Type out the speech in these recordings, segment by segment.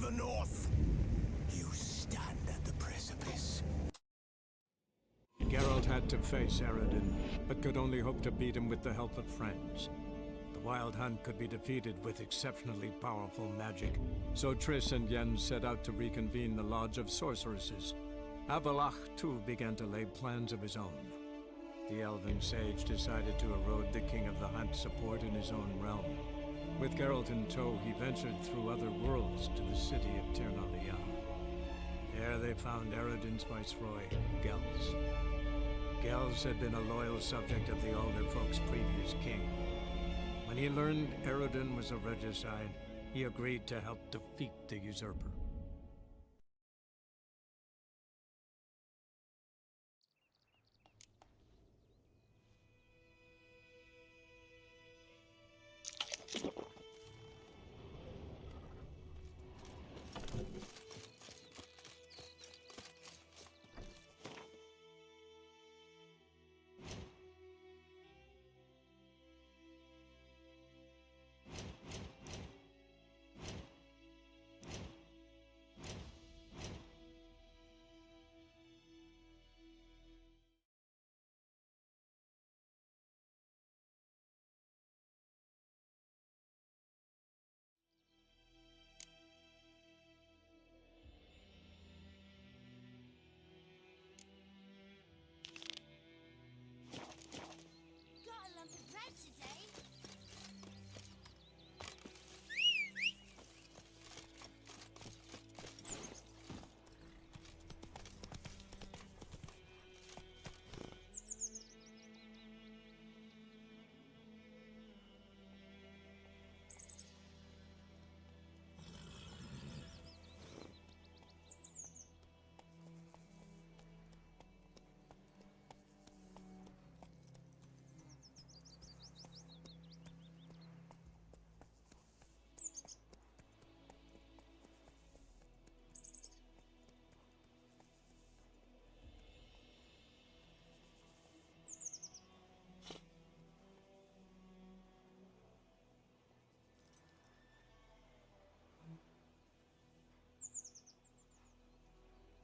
the north. You stand at the precipice. Geralt had to face Eredin, but could only hope to beat him with the help of friends. The Wild Hunt could be defeated with exceptionally powerful magic, so Triss and Yen set out to reconvene the Lodge of Sorceresses. Avalach, too, began to lay plans of his own. The elven sage decided to erode the King of the Hunt's support in his own realm. With Geralt in tow, he ventured through other worlds to the city of Ternalia. There they found Eredin's viceroy, Gels. Gels had been a loyal subject of the Alder Folk's previous king. When he learned Eredin was a regicide, he agreed to help defeat the usurper.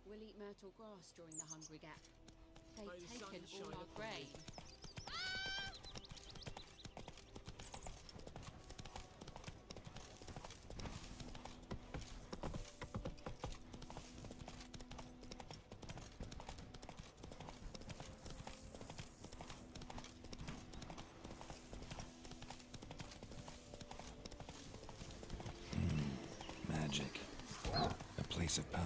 We'll eat myrtle grass during the hungry gap. They've taken all our grain. Magic. A place of power.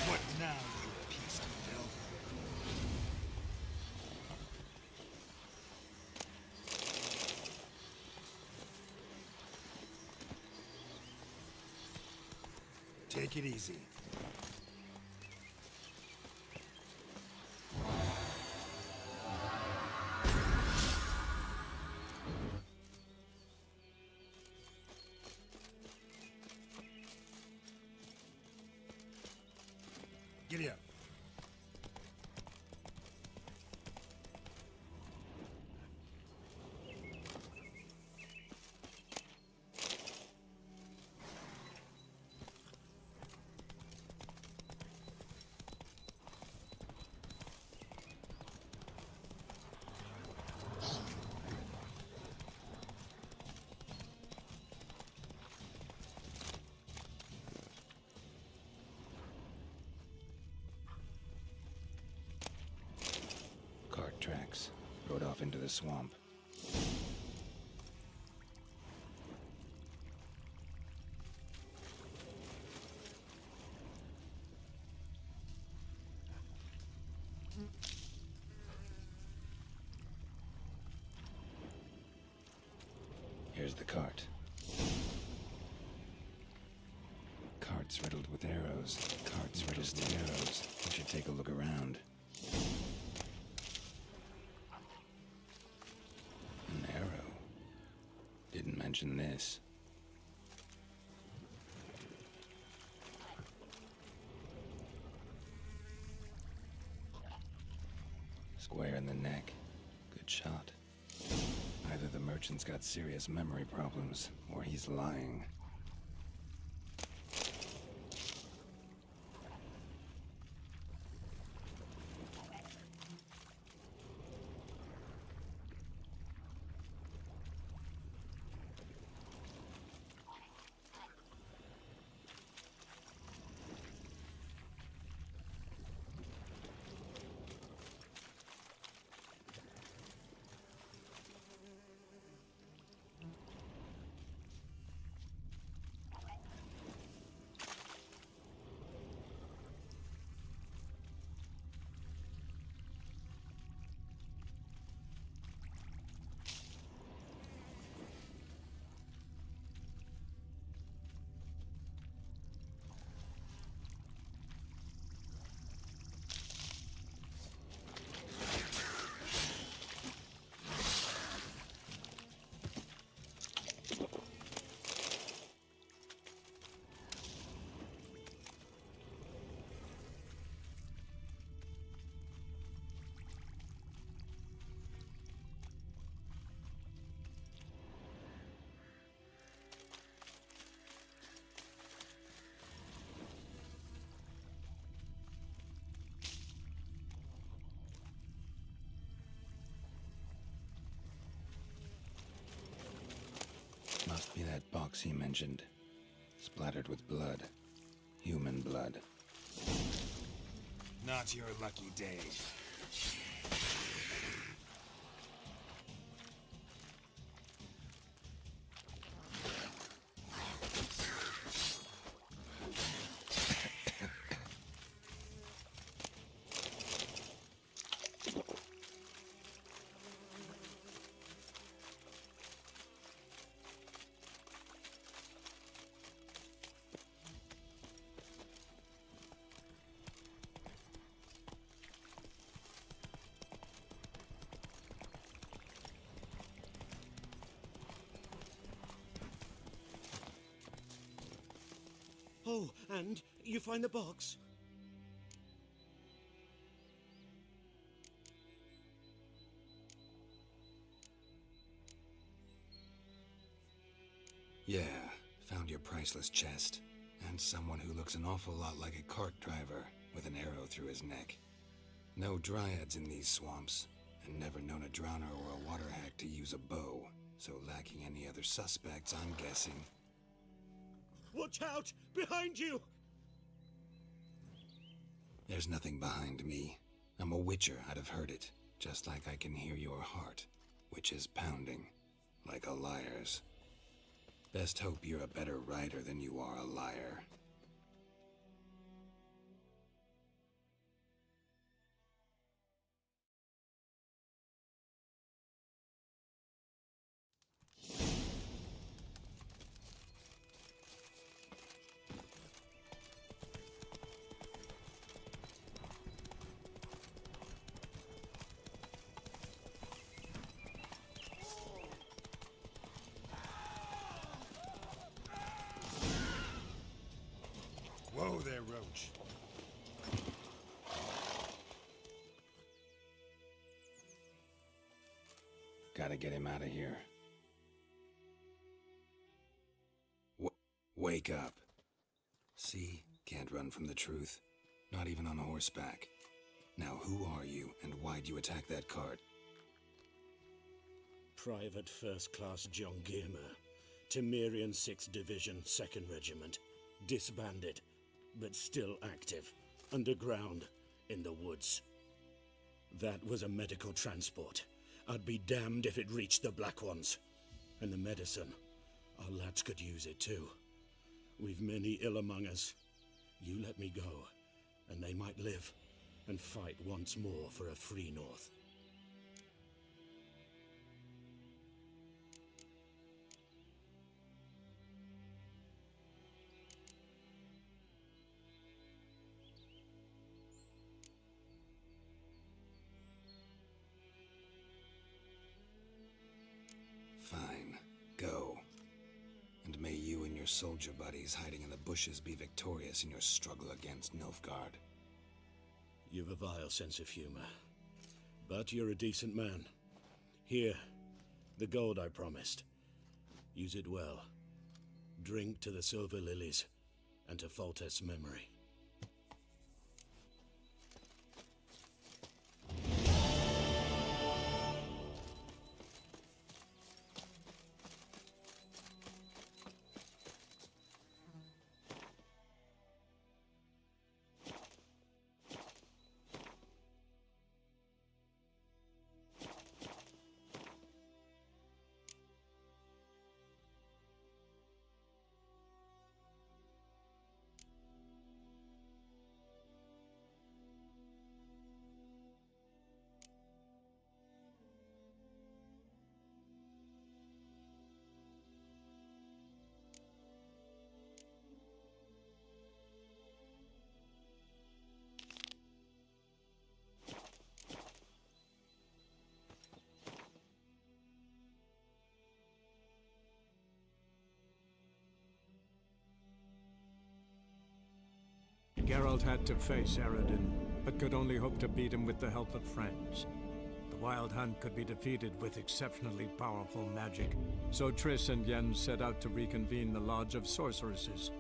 What now, you piece of filth? Take it easy. Giddy up. Cart tracks. Rode off into the swamp. Here's the cart. Carts riddled with arrows. Carts riddled with arrows. We should should take a look around. An arrow. Didn't mention this. Square in the neck. Good shot. Either the merchant's got serious memory problems, or he's lying. Must be that box he mentioned. Splattered with blood. Human blood. Not your lucky day. Oh, and you find the box? Yeah, found your priceless chest. And someone who looks an awful lot like a cart driver with an arrow through his neck. No dryads in these swamps, and never known a drowner or a water hack to use a bow. So lacking any other suspects, I'm guessing. Watch out! Behind you! There's nothing behind me. I'm a witcher, I'd have heard it. Just like I can hear your heart, which is pounding, like a liar's. Best hope you're a better writer than you are a liar. Whoa there, Roach. Gotta get him out of here. Wake up. See? Can't run from the truth. Not even on horseback. Now who are you, and why'd you attack that cart? Private First Class John Giermer, Temerian 6th Division, 2nd Regiment. Disbanded, but still active. Underground, in the woods. That was a medical transport. I'd be damned if it reached the Black Ones. And the medicine, our lads could use it too. We've many ill among us. You let me go, and they might live and fight once more for a free North. your soldier buddies hiding in the bushes be victorious in your struggle against Nilfgaard. You've a vile sense of humor. But you're a decent man. Here, the gold I promised. Use it well. Drink to the silver lilies, and to Foltest's memory. Geralt had to face Eredin, but could only hope to beat him with the help of friends. The Wild Hunt could be defeated with exceptionally powerful magic, so Triss and Yen set out to reconvene the Lodge of Sorceresses.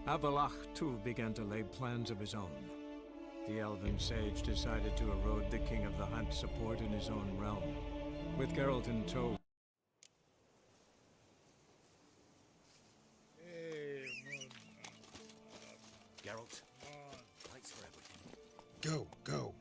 Avalach, too, began to lay plans of his own. The elven sage decided to erode the King of the Hunt's support in his own realm. With Geralt in tow, Geralt, thanks for everything. Go, go.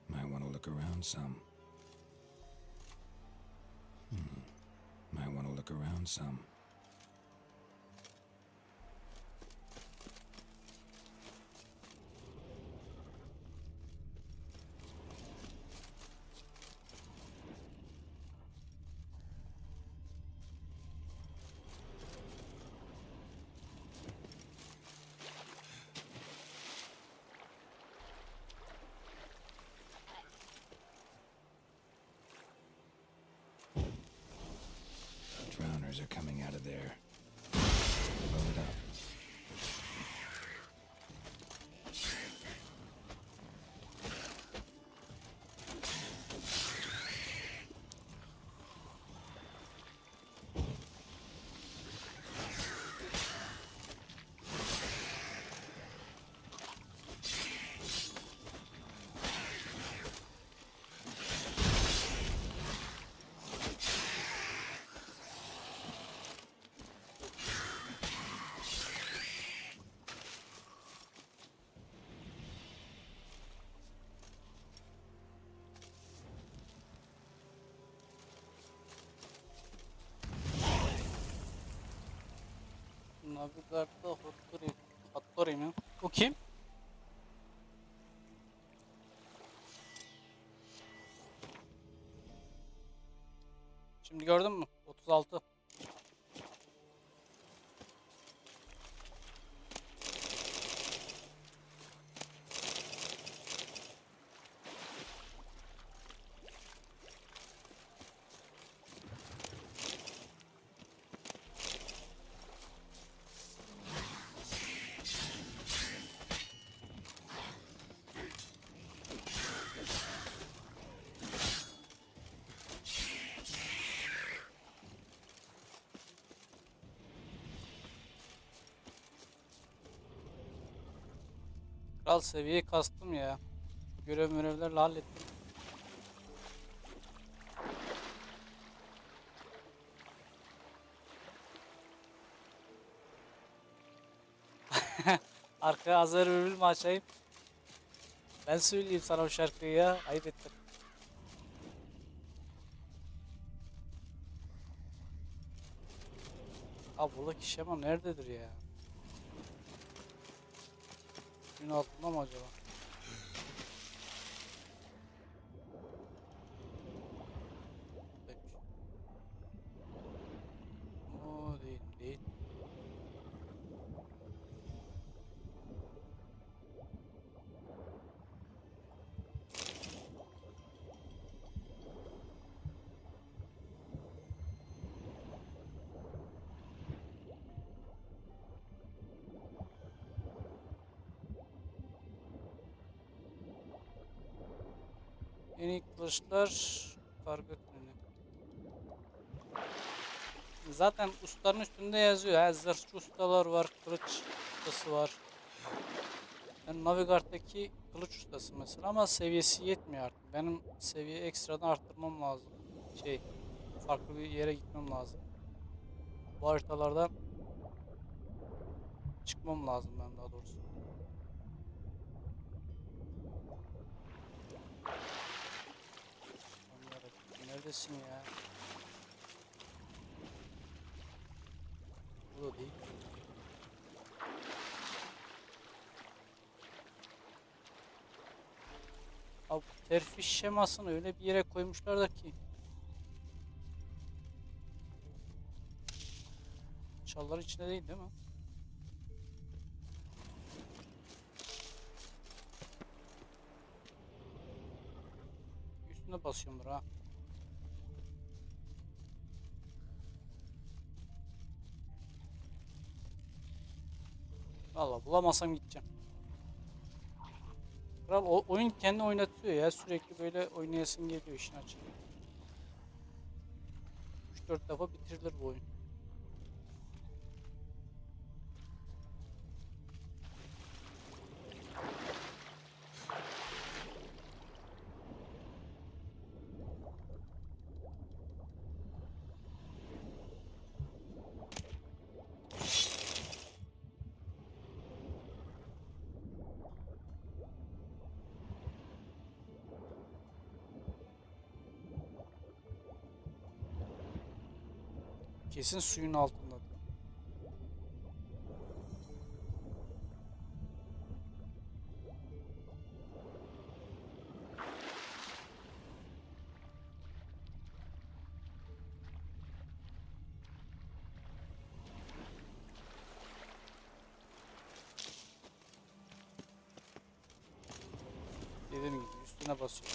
Might want to look around some. Might want to look around some. Drowners are coming out of there. Load it up. Navigasyonda Hattori mi? Bu kim? Şimdi gördün mü? 36. Kral seviyeyi kastım ya. Görevlerle hallettim. Arkaya Azer Bülbül mü açayım? Ben söyleyeyim sana o şarkıyı ya. Ayıp ettim. Abi buradaki şema nerededir ya? Suyun altında mı acaba? O değil, değil. Yeni kılıçlar karga tüneli. Zaten ustaların üstünde yazıyor. Ha, zırhçı ustalar var, kılıç ustası var. Ben Navigard'daki kılıç ustası mesela ama seviyesi yetmiyor artık. Benim seviye ekstradan arttırmam lazım. Farklı bir yere gitmem lazım. Bu haritalardan çıkmam lazım ben daha doğrusu. Aman yarabbim, neredesin ya? Bu da değil. Abi terfi şemasını öyle bir yere koymuşlar da ki. Çalların içinde değil mi? Üstüne basıyorumdur ha. Valla bulamasam gideceğim. Kral oyun kendi oynatıyor ya. Sürekli böyle oynayasın geliyor işin açığı. 3-4 defa bitirilir bu oyun. Kesin suyun altında. Dediğim gibi üstüne basıyor.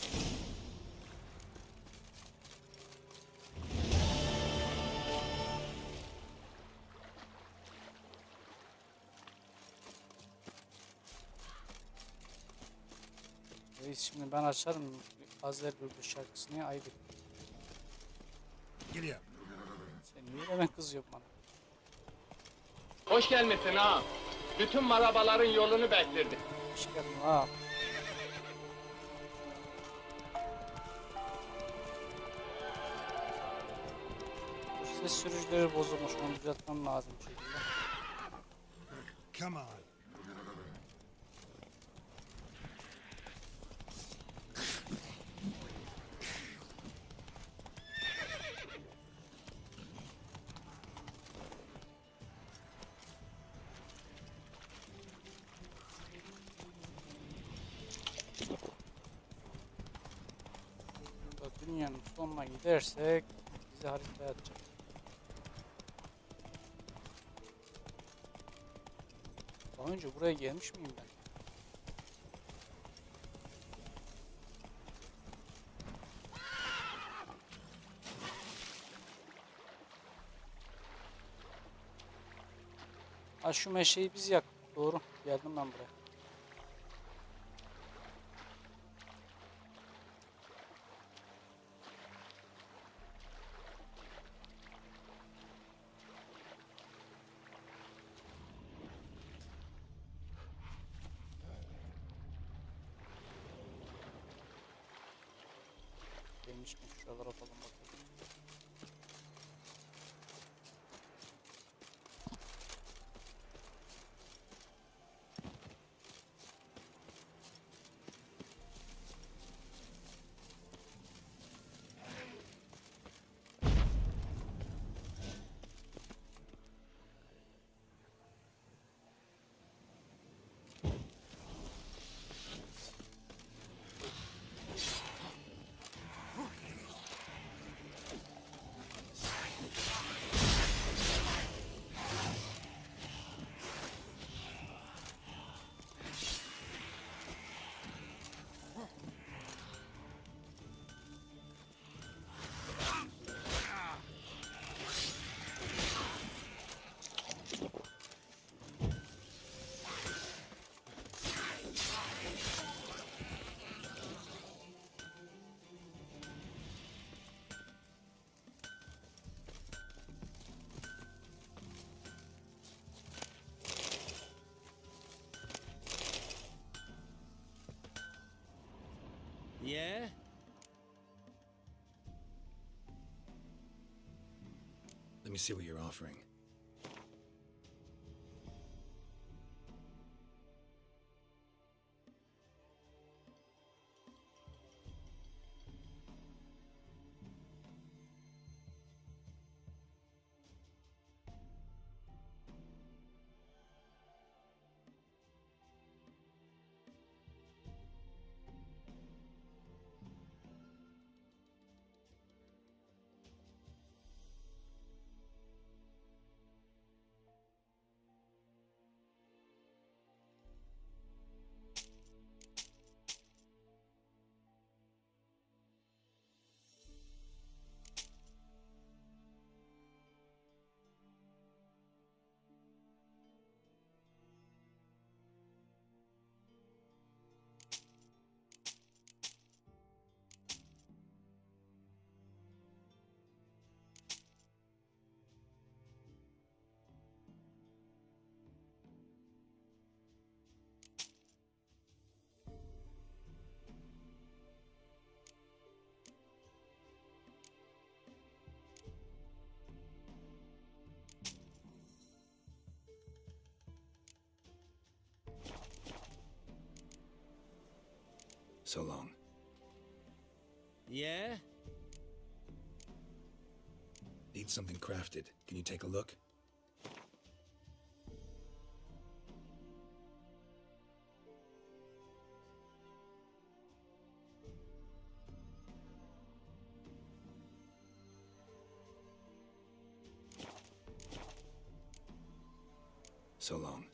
Reis şimdi ben açarım Azer Bülbül şarkısını ya, ayıp ettim. Geliyor. Sen niye hemen kızıyorsun bana? Hoş gelmişsin ha. Bütün marabaların yolunu beklerdik. Hoş geldin ha. Bu ses sürücüleri bozulmuş, onu düzeltmem lazım bir şekilde. Come on. Dünyanın sonuna gidersek bizi haritaya atacak. Daha önce buraya gelmiş miyim ben? Ha, şu meşeyi biz yaktık. Doğru. Geldim ben buraya. Demişken şuralara falan bakalım. me see what you're offering. So long. Yeah? Need something crafted. Can you take a look? So long.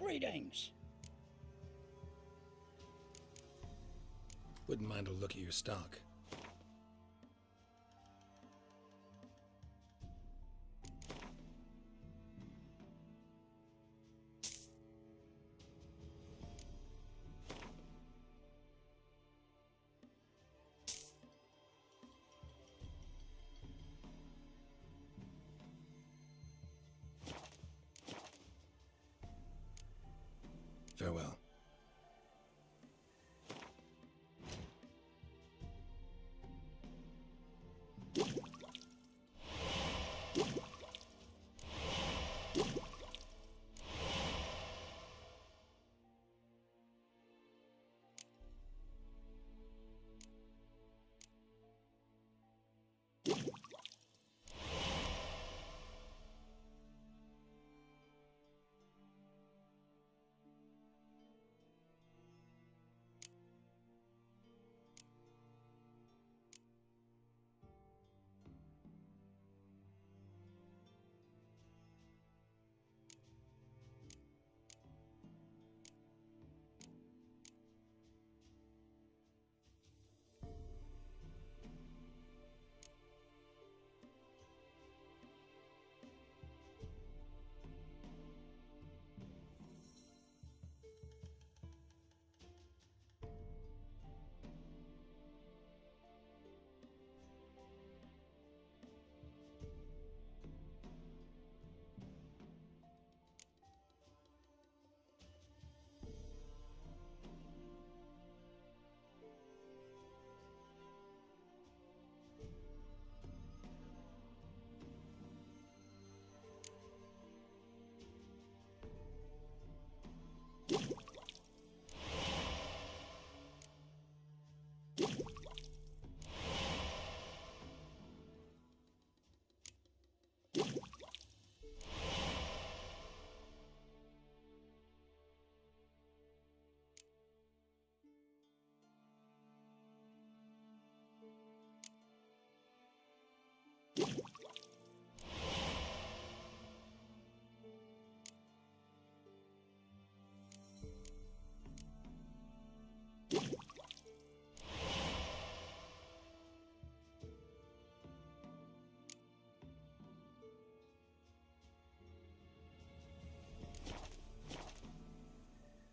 Greetings. Wouldn't mind a look at your stock. Farewell.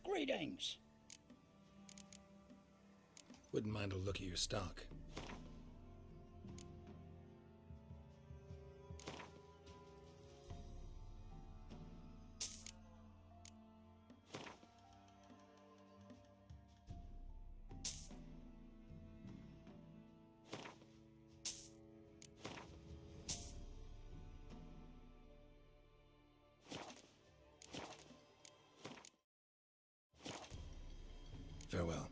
Greetings. Wouldn't mind a look at your stock. Farewell.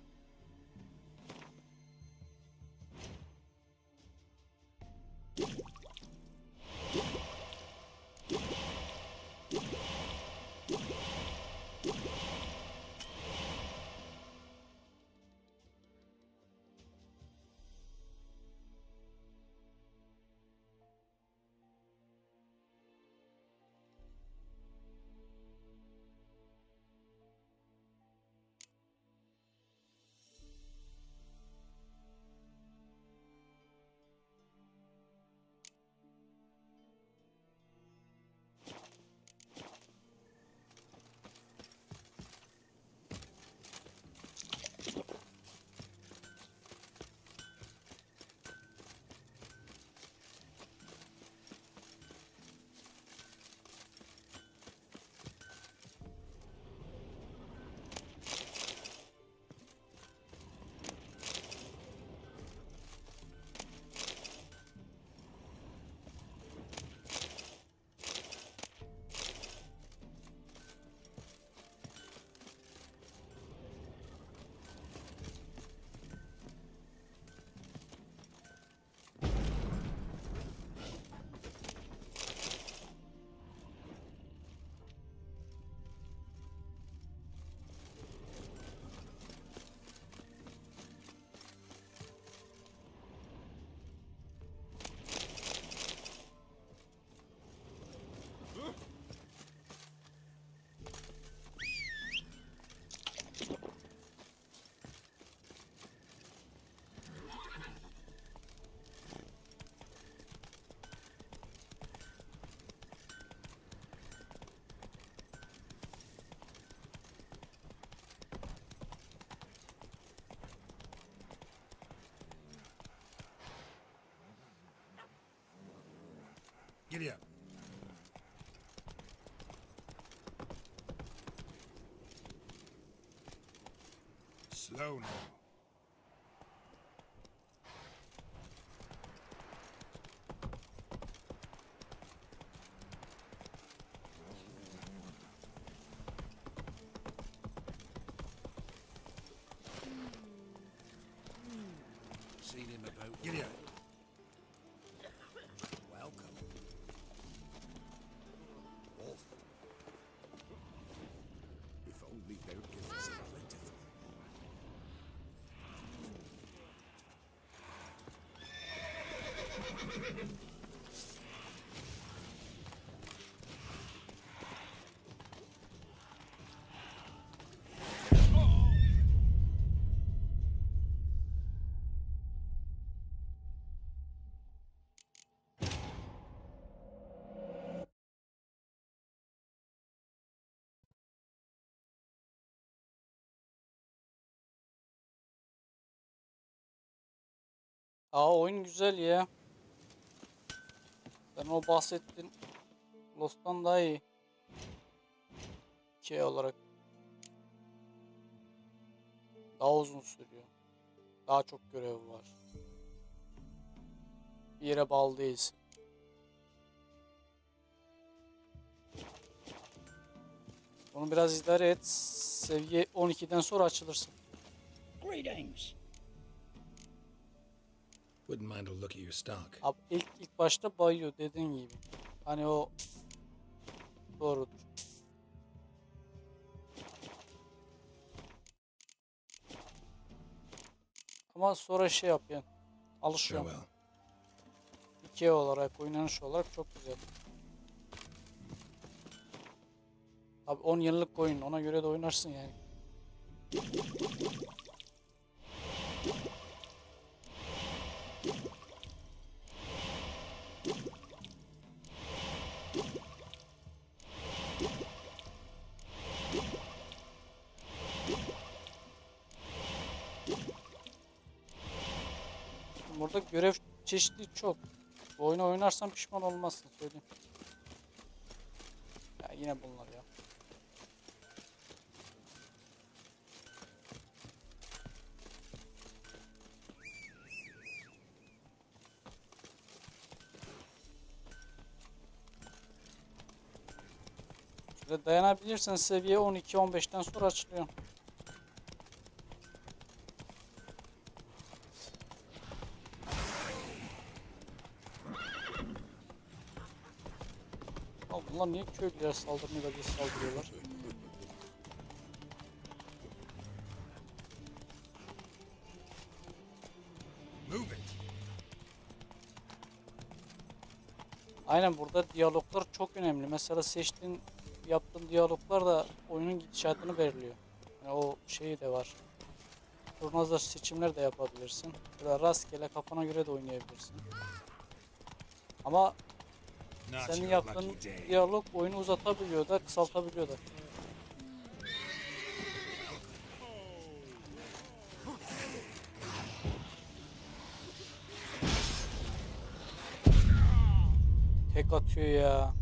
Giddy up. Slow now. Seen him about. Get here. Welcome. Wolf. If only they'd give us a plentiful. Oyun güzel ya. Sen o bahsettiğin Lost'tan daha iyi. Hikaye olarak. Daha uzun sürüyor. Daha çok görev var. Bir yere bağlı değilsin. Onu biraz idare et. Seviye 12'den sonra açılırsın. Greetings. Wouldn't mind a look at your stock. Abi ilk başta bayıyor dediğin gibi. Hani o doğrudur. Ama sonra şey yapıyorsun. Alışıyorsun. Farewell. Hikaye olarak, oynanış olarak çok güzel. Abi 10 yıllık oyun, ona göre de oynarsın yani. Burada görev çeşitli çok. Bu oyunu oynarsan pişman olmazsın söyleyeyim. Ya yine bunlar ya. Şöyle dayanabilirsen seviye 12-15'ten sonra açılıyor. Bunlar niye köylüler saldırmıyor da biz saldırıyorlar? Move it. Aynen burada diyaloglar çok önemli. Mesela yaptığın diyaloglar da oyunun gidişatını belirliyor. Yani o şeyi de var. Turnazda seçimler de yapabilirsin. Böyle rastgele kafana göre de oynayabilirsin. Ama Not senin your yaptığın lucky day. diyalog oyunu uzatabiliyor da kısaltabiliyor da. Tek atıyor ya.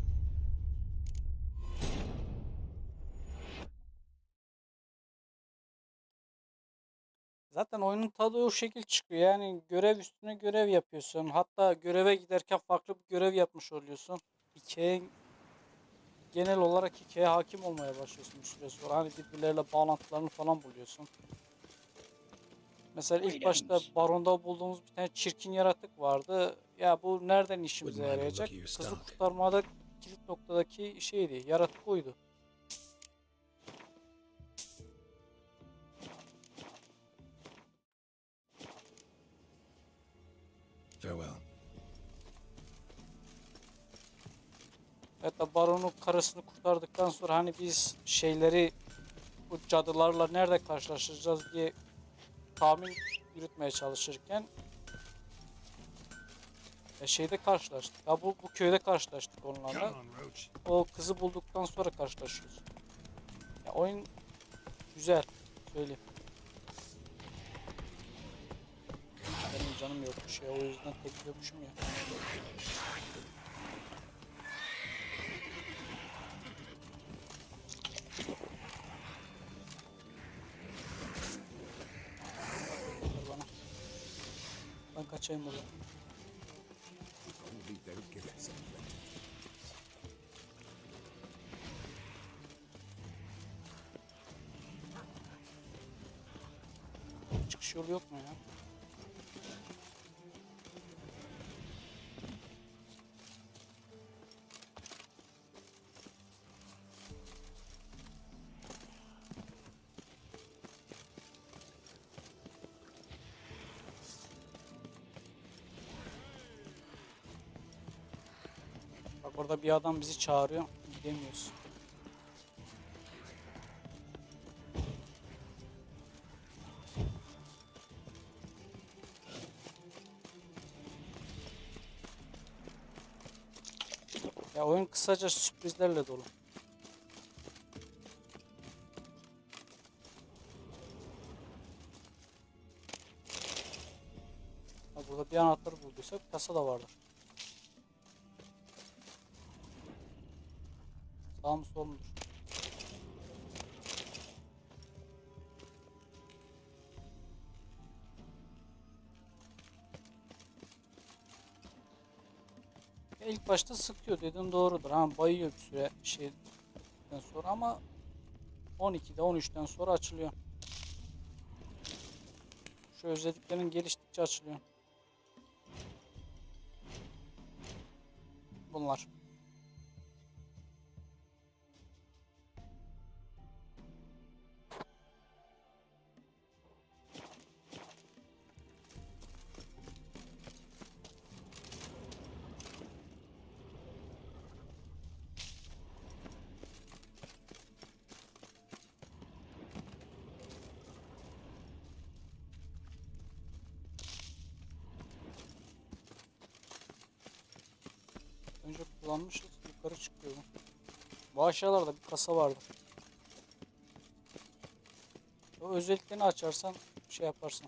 Zaten oyunun tadı o şekil çıkıyor. Yani görev üstüne görev yapıyorsun. Hatta göreve giderken farklı bir görev yapmış oluyorsun. Genel olarak hikayeye hakim olmaya başlıyorsun bir süre sonra. Hani birbirleriyle bağlantılarını falan buluyorsun. Mesela ilk başta baronda bulduğumuz bir tane çirkin yaratık vardı. Ya bu nereden işimize yarayacak? Kızı kurtarmada kilit noktadaki şeydi. Yaratık oydu. Farewell. Hatta baronun karısını kurtardıktan sonra hani biz bu cadılarla nerede karşılaşacağız diye tahmin yürütmeye çalışırken şeyde karşılaştık. Ya bu köyde karşılaştık onlarla. Come on, Roach. O kızı bulduktan sonra karşılaşıyoruz. Ya oyun güzel. Söyleyeyim. Benim canım yokmuş ya. O yüzden tek yokmuşum ya. geçeyim burada. Çıkış yolu yok mu ya? Bak orada bir adam bizi çağırıyor. Gidemiyoruz. Ya oyun kısaca sürprizlerle dolu. Ya burada bir anahtar bulduysak kasa da vardır. Sağ mı sol mudur? Ya İlk başta sıkıyor dedin doğrudur. Ha bayıyor bir süre şeyden sonra ama 12'de 13'ten sonra açılıyor. Şu özelliklerin geliştikçe açılıyor. Bunlar. Önce kullanmışız. Yukarı çıkıyor bu. Bu aşağılarda bir kasa vardır. O özelliklerini açarsan şey yaparsın.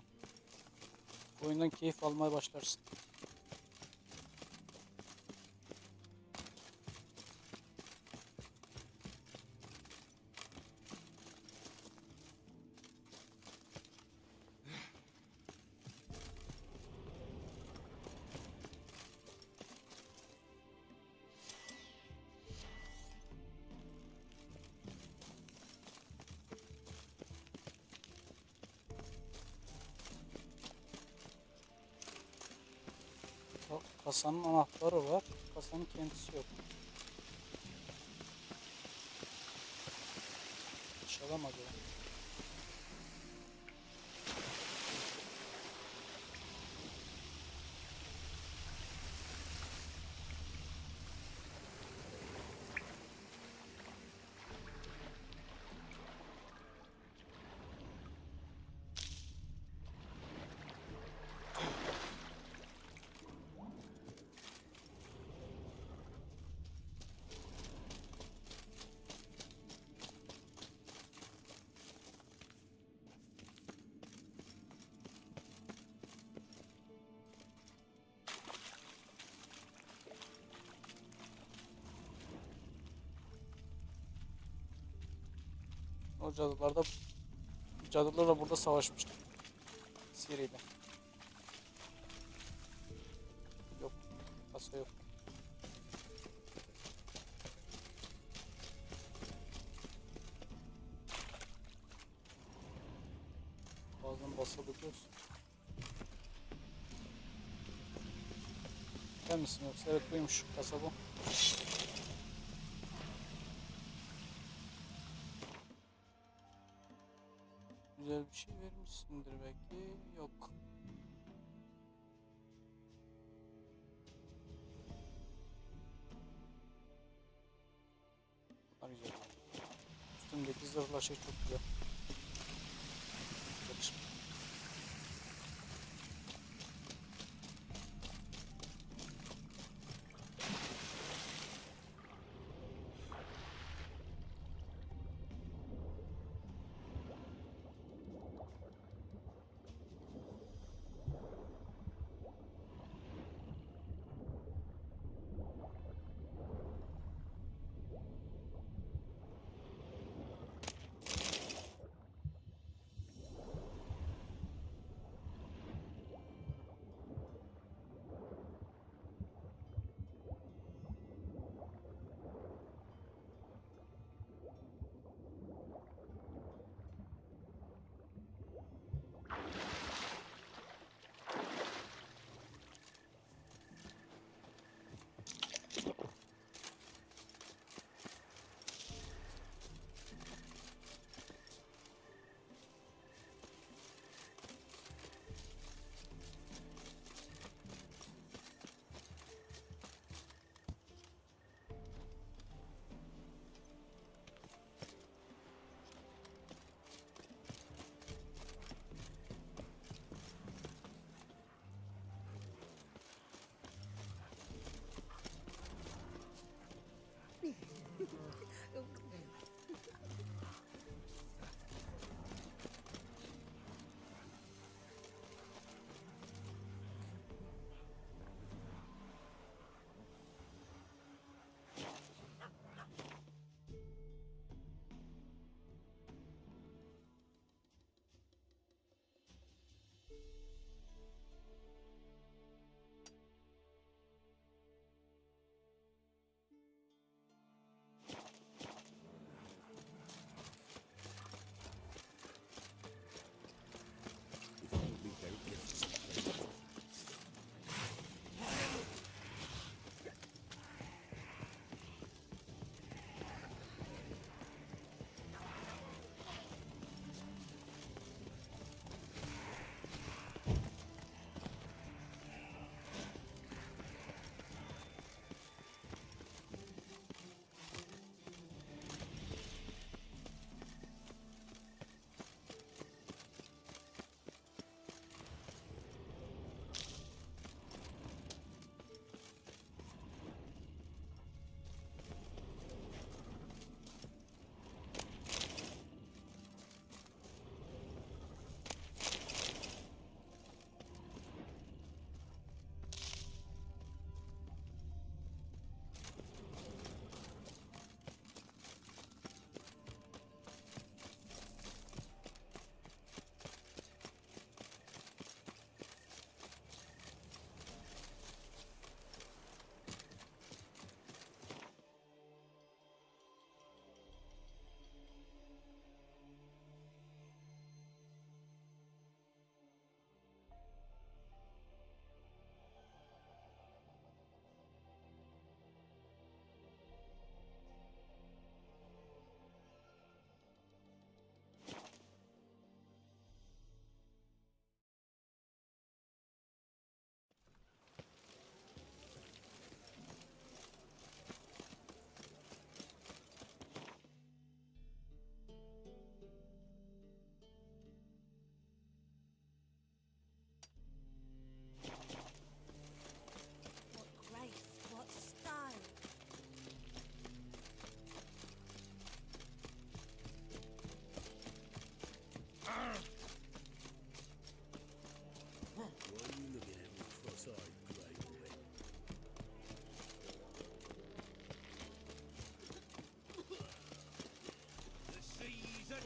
Oyundan keyif almaya başlarsın. Bak, kasanın anahtarı var. Kasanın kendisi yok. Açalım acaba. O cadılarla burada savaşmıştık. Siri'yle. Yok. Kasa yok. Bazen basabiliyoruz. Sen misin yoksa? Evet buymuş. Kasa bu. Güzel bir şey vermişsindir belki. Yok. Bunlar güzel. Üstündeki zırhla şey çok güzel. Yakışıklı.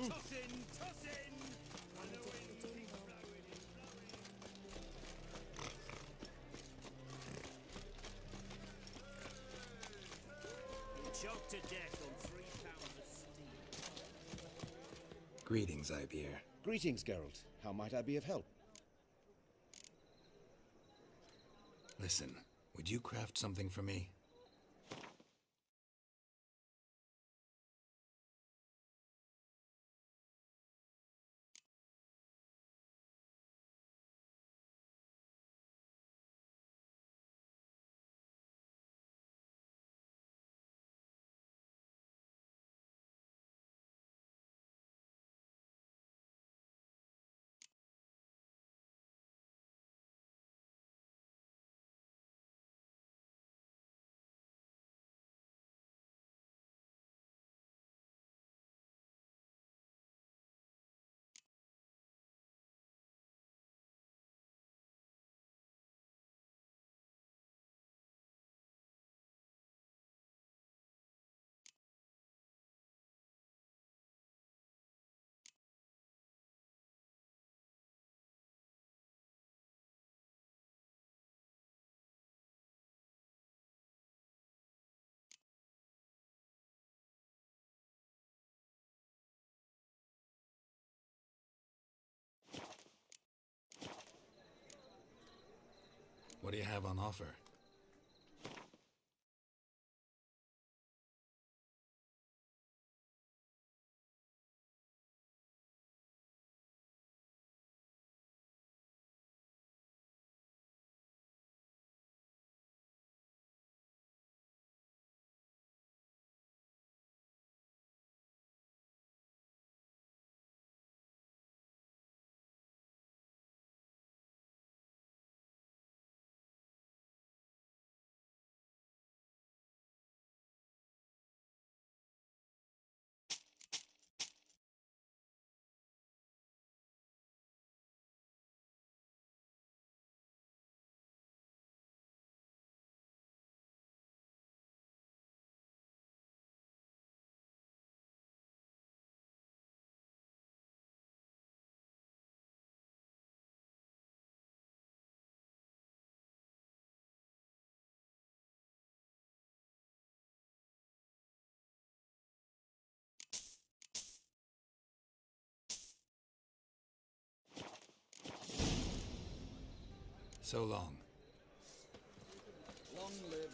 Toss in, toss in! Choked to death on 3 pounds of steel. Greetings, Ibeer. Greetings, Geralt. How might I be of help? Listen, would you craft something for me? What do you have on offer? So long. Long live it.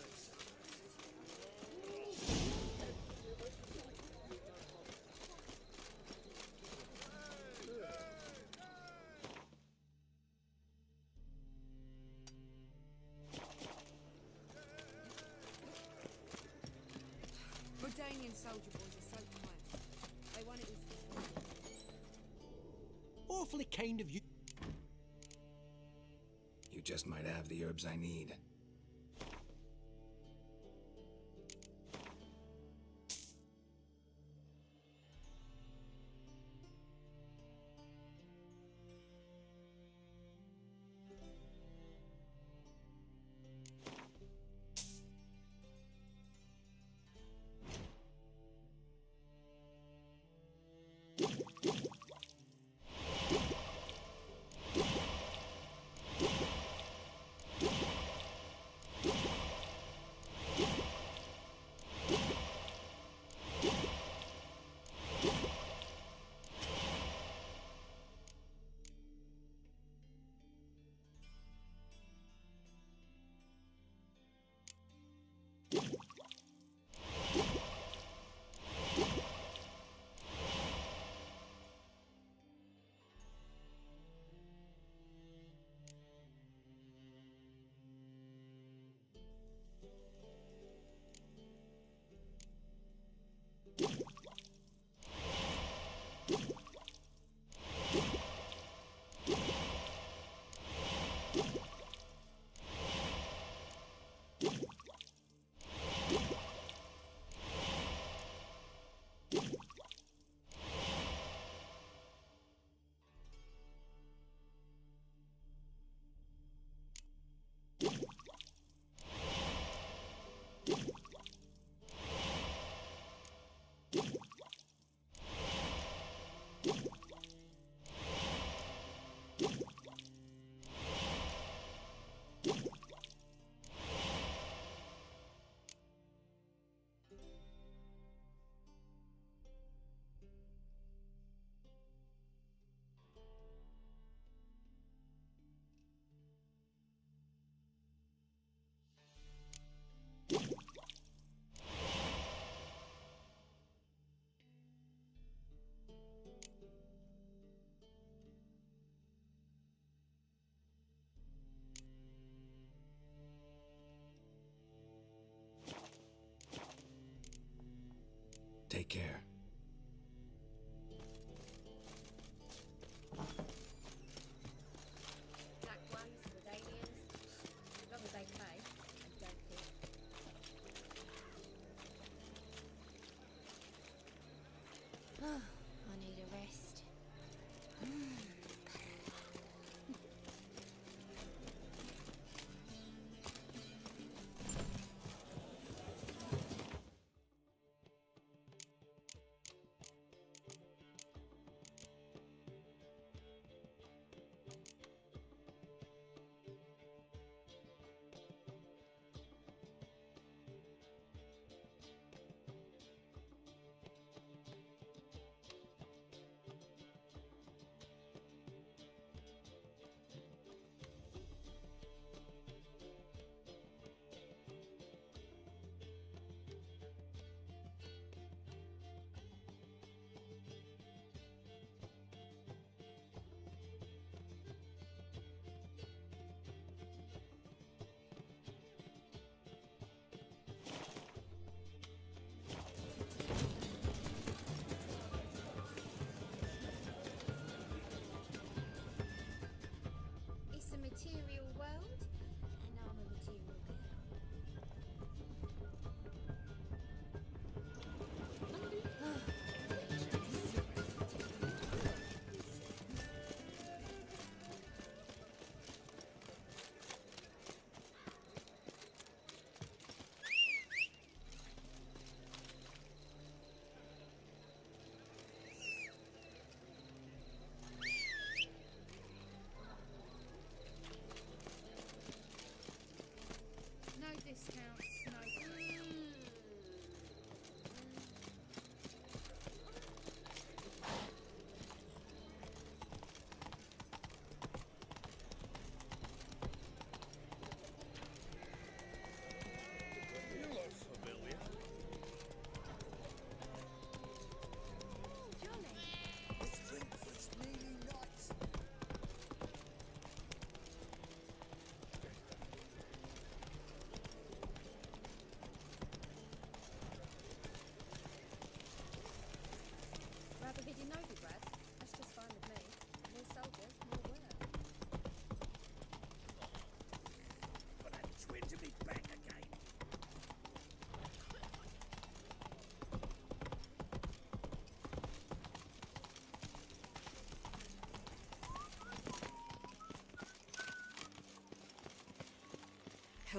Bordanian soldier boys are so tired. They want it Awfully kind of you. You just might have the herbs I need.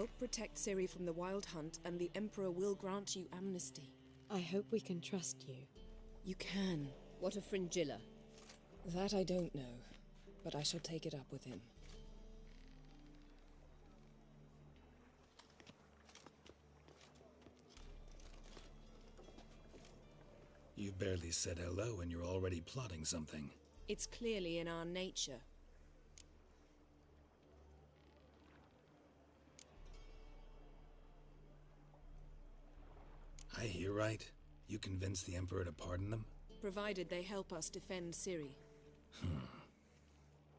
help protect Ciri from the Wild Hunt, and the Emperor will grant you amnesty. I hope we can trust you. You can. What of Fringilla? That I don't know, but I shall take it up with him. You barely said hello and you're already plotting something. It's clearly in our nature. I hear right? You convinced the Emperor to pardon them? Provided they help us defend Ciri.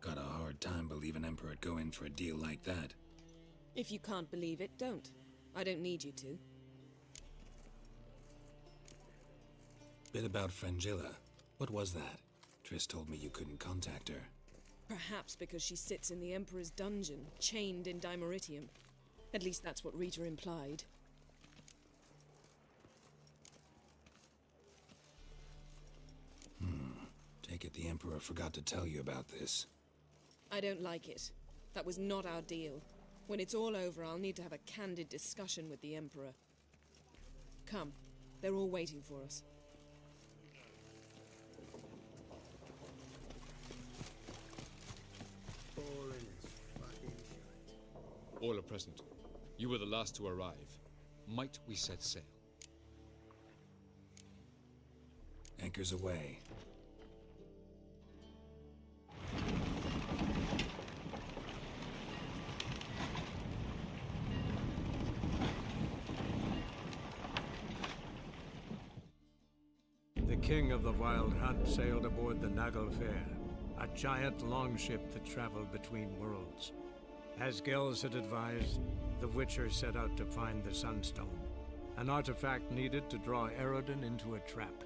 Got a hard time believing Emperor'd go in for a deal like that. If you can't believe it, don't. I don't need you to. Bit about Fringilla. What was that? Triss told me you couldn't contact her. Perhaps because she sits in the Emperor's dungeon, chained in Dimeritium. At least that's what Rita implied. Take it the Emperor forgot to tell you about this. I don't like it. That was not our deal. When it's all over, I'll need to have a candid discussion with the Emperor. Come. They're all waiting for us. All are present. You were the last to arrive. Might we set sail? Anchors away. The king of the Wild Hunt sailed aboard the Naglfar, a giant longship that traveled between worlds. As Gels had advised, the Witcher set out to find the Sunstone, an artifact needed to draw Eredin into a trap.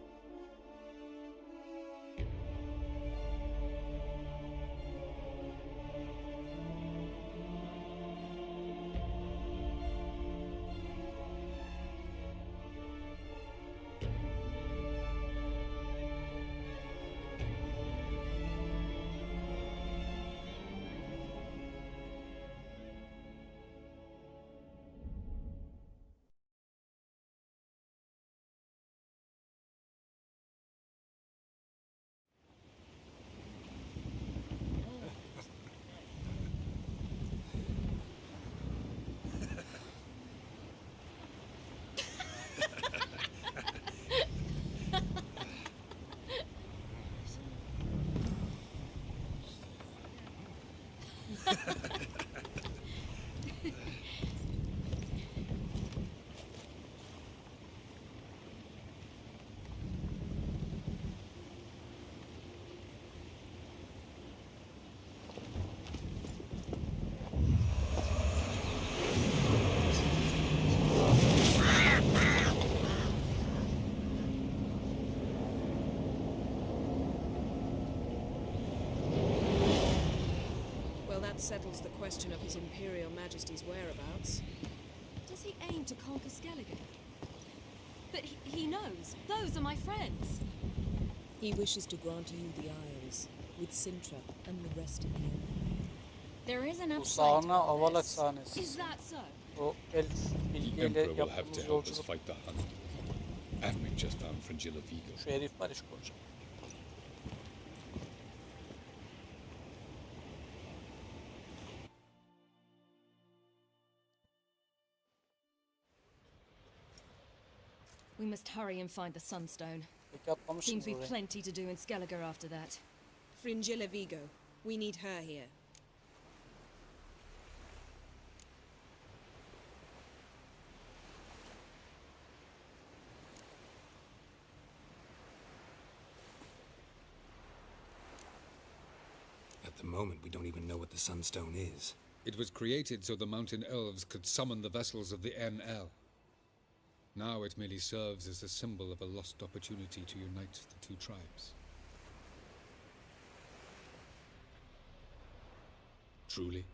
That settles the question of His Imperial Majesty's whereabouts. Does he aim to conquer Skellige? But he knows. Those are my friends. He wishes to grant you the Isles, with Sintra and the rest of the Empire. There is an Bu upside sahne to all havalat this. sahnesi. Is that so? O elf The bilgiyle Emperor will have to yaptığımız help us yolculuk. fight the Hunt. And we've just found Fringilla Vigo. Şu herif var iş konuşacak. We must hurry and find the Sunstone. Peki atlamışım Seems we've buraya. plenty to do in Skellige after that. Fringilla Vigo. We need her here. At the moment, we don't even know what the Sunstone is. It was created so the mountain elves could summon the vessels of the NL. Now it merely serves as a symbol of a lost opportunity to unite the two tribes. Truly?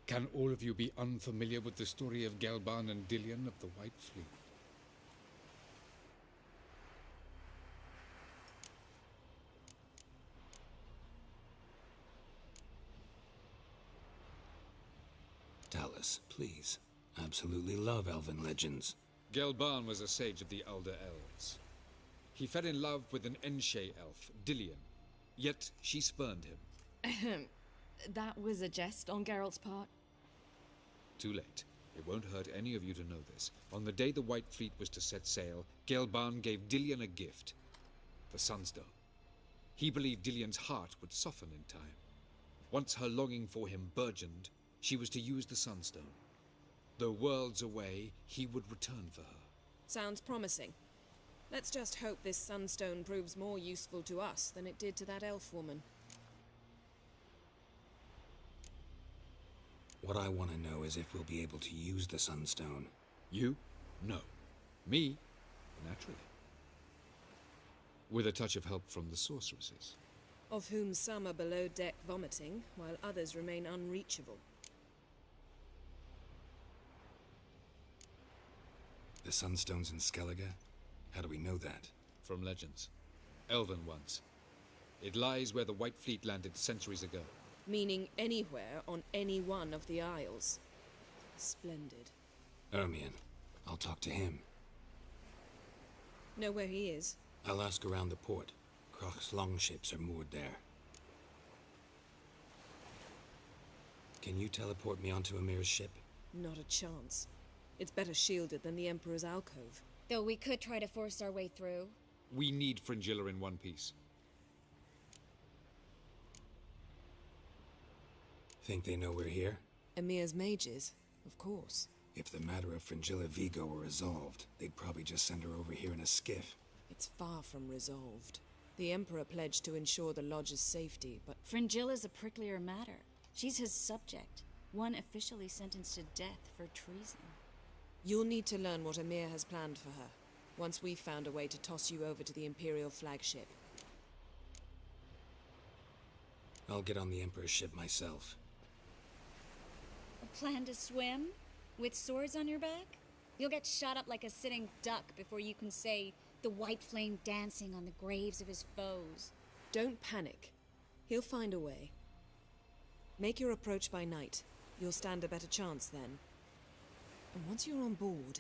Can all of you be unfamiliar with the story of Gelban and Dillion of the White Fleet? Tell us, please. Absolutely love elven legends. Gelban was a sage of the Elder Elves. He fell in love with an Enshe elf, Dillion, yet she spurned him. That was a jest on Geralt's part. Too late. It won't hurt any of you to know this. On the day the White Fleet was to set sail, Gelban gave Dillion a gift. The Sunstone. He believed Dillion's heart would soften in time. Once her longing for him burgeoned, she was to use the Sunstone. Though worlds away, he would return for her. Sounds promising. Let's just hope this sunstone proves more useful to us than it did to that elf woman. What I want to know is if we'll be able to use the Sunstone. You? No. Me? Naturally. With a touch of help from the sorceresses. Of whom some are below deck vomiting, while others remain unreachable. The Sunstone's in Skellige? How do we know that? From legends. Elven ones. It lies where the White Fleet landed centuries ago. Meaning anywhere on any one of the isles. Splendid. Ermion. I'll talk to him. Know where he is? I'll ask around the port. Croc's longships are moored there. Can you teleport me onto Amir's ship? Not a chance. It's better shielded than the Emperor's alcove. Though we could try to force our way through. We need Fringilla in one piece. Think they know we're here? Emir's mages, of course. If the matter of Fringilla Vigo were resolved, they'd probably just send her over here in a skiff. It's far from resolved. The Emperor pledged to ensure the Lodge's safety, but... Fringilla's a pricklier matter. She's his subject, one officially sentenced to death for treason. You'll need to learn what Emir has planned for her, once we've found a way to toss you over to the Imperial flagship. I'll get on the Emperor's ship myself. A plan to swim? With swords on your back? You'll get shot up like a sitting duck before you can say the white flame dancing on the graves of his foes. Don't panic. He'll find a way. Make your approach by night. You'll stand a better chance then. And once you're on board,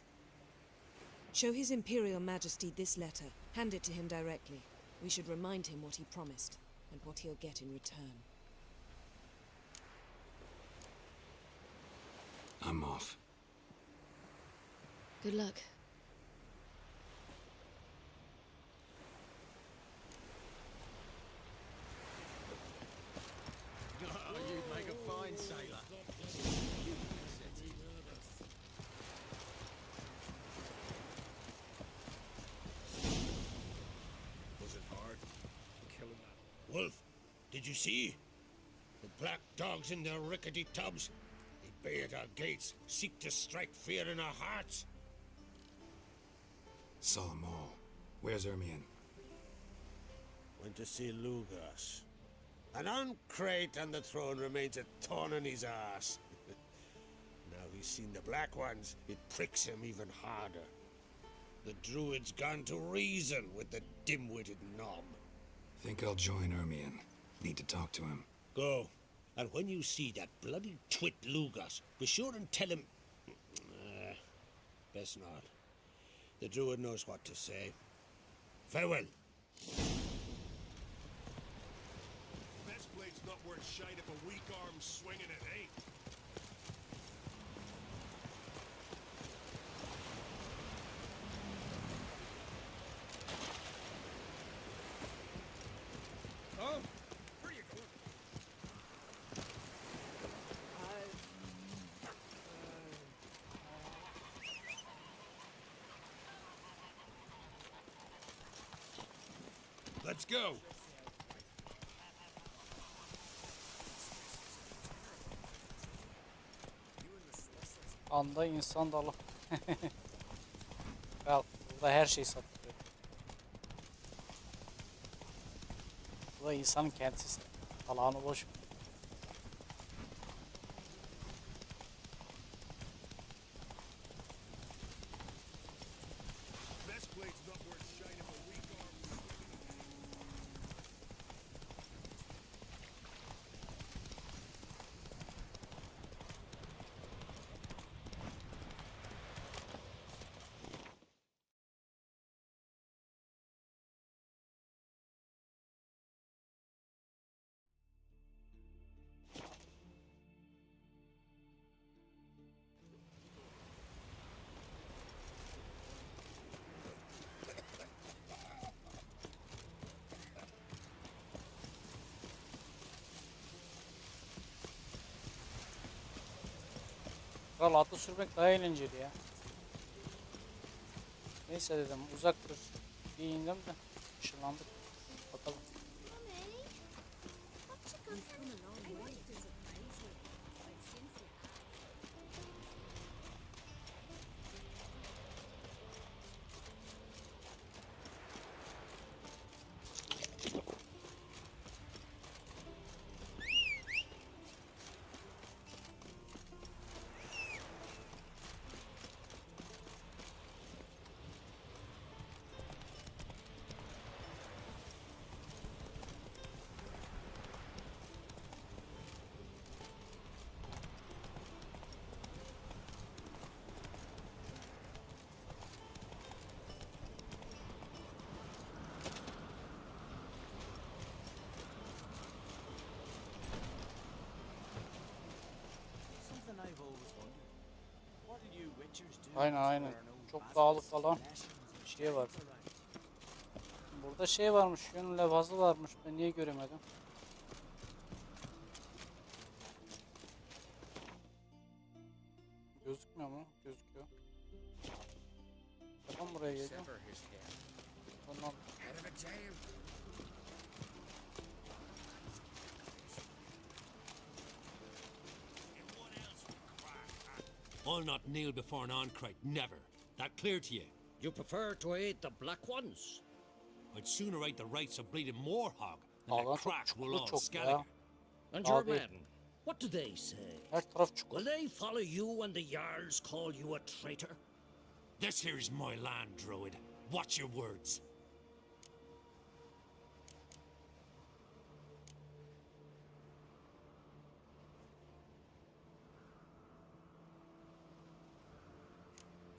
show His Imperial Majesty this letter. Hand it to him directly. We should remind him what he promised, and what he'll get in return. I'm off. Good luck. You'd make a fine sailor. Was it hard? Killing that wolf? Did you see? The black dogs in their rickety tubs. They bay at our gates, seek to strike fear in our hearts. Saw them all. Where's Ermion? Went to see Lugas. An uncrate on the throne remains a thorn in his ass. Now he's seen the black ones, it pricks him even harder. The druid's gone to reason with the dim-witted knob. Think I'll join Ermion. Need to talk to him. Go. And when you see that bloody twit Lugas, be sure and tell him... best not. The druid knows what to say. Farewell. Best blade's not worth shite if a weak arm swinging it ain't. Oh, where you going? Let's go. Anda insan dalı. Al, burada her şey satılıyor. Burada insanın kendisi. Alanı boş. Best blade's not worth shite if a weak arm. Kral atı sürmek daha eğlenceli ya. Neyse dedim uzaktır. Bir indim de ışınlandık. Bakalım. Something I've always wondered. What do you witchers do? Aynen aynen. Çok dağlık falan şey var. Burada şey varmış, yün levhası varmış. Ben niye göremedim? Gözükmüyor mu? Gözüküyor. Bakın buraya geliyor. Bundan. I'll not kneel before an Oncrite, never. That clear to you? You prefer to aid the Black Ones? I'd sooner aid the rights of bleeding Moorhog than Dağlar let çok crack çukurlu will all çok ya. Skellige. And your Abi. men, what do they say? Her taraf çukur. Will they follow you when the Jarls call you a traitor? This here's my land, Druid. Watch your words.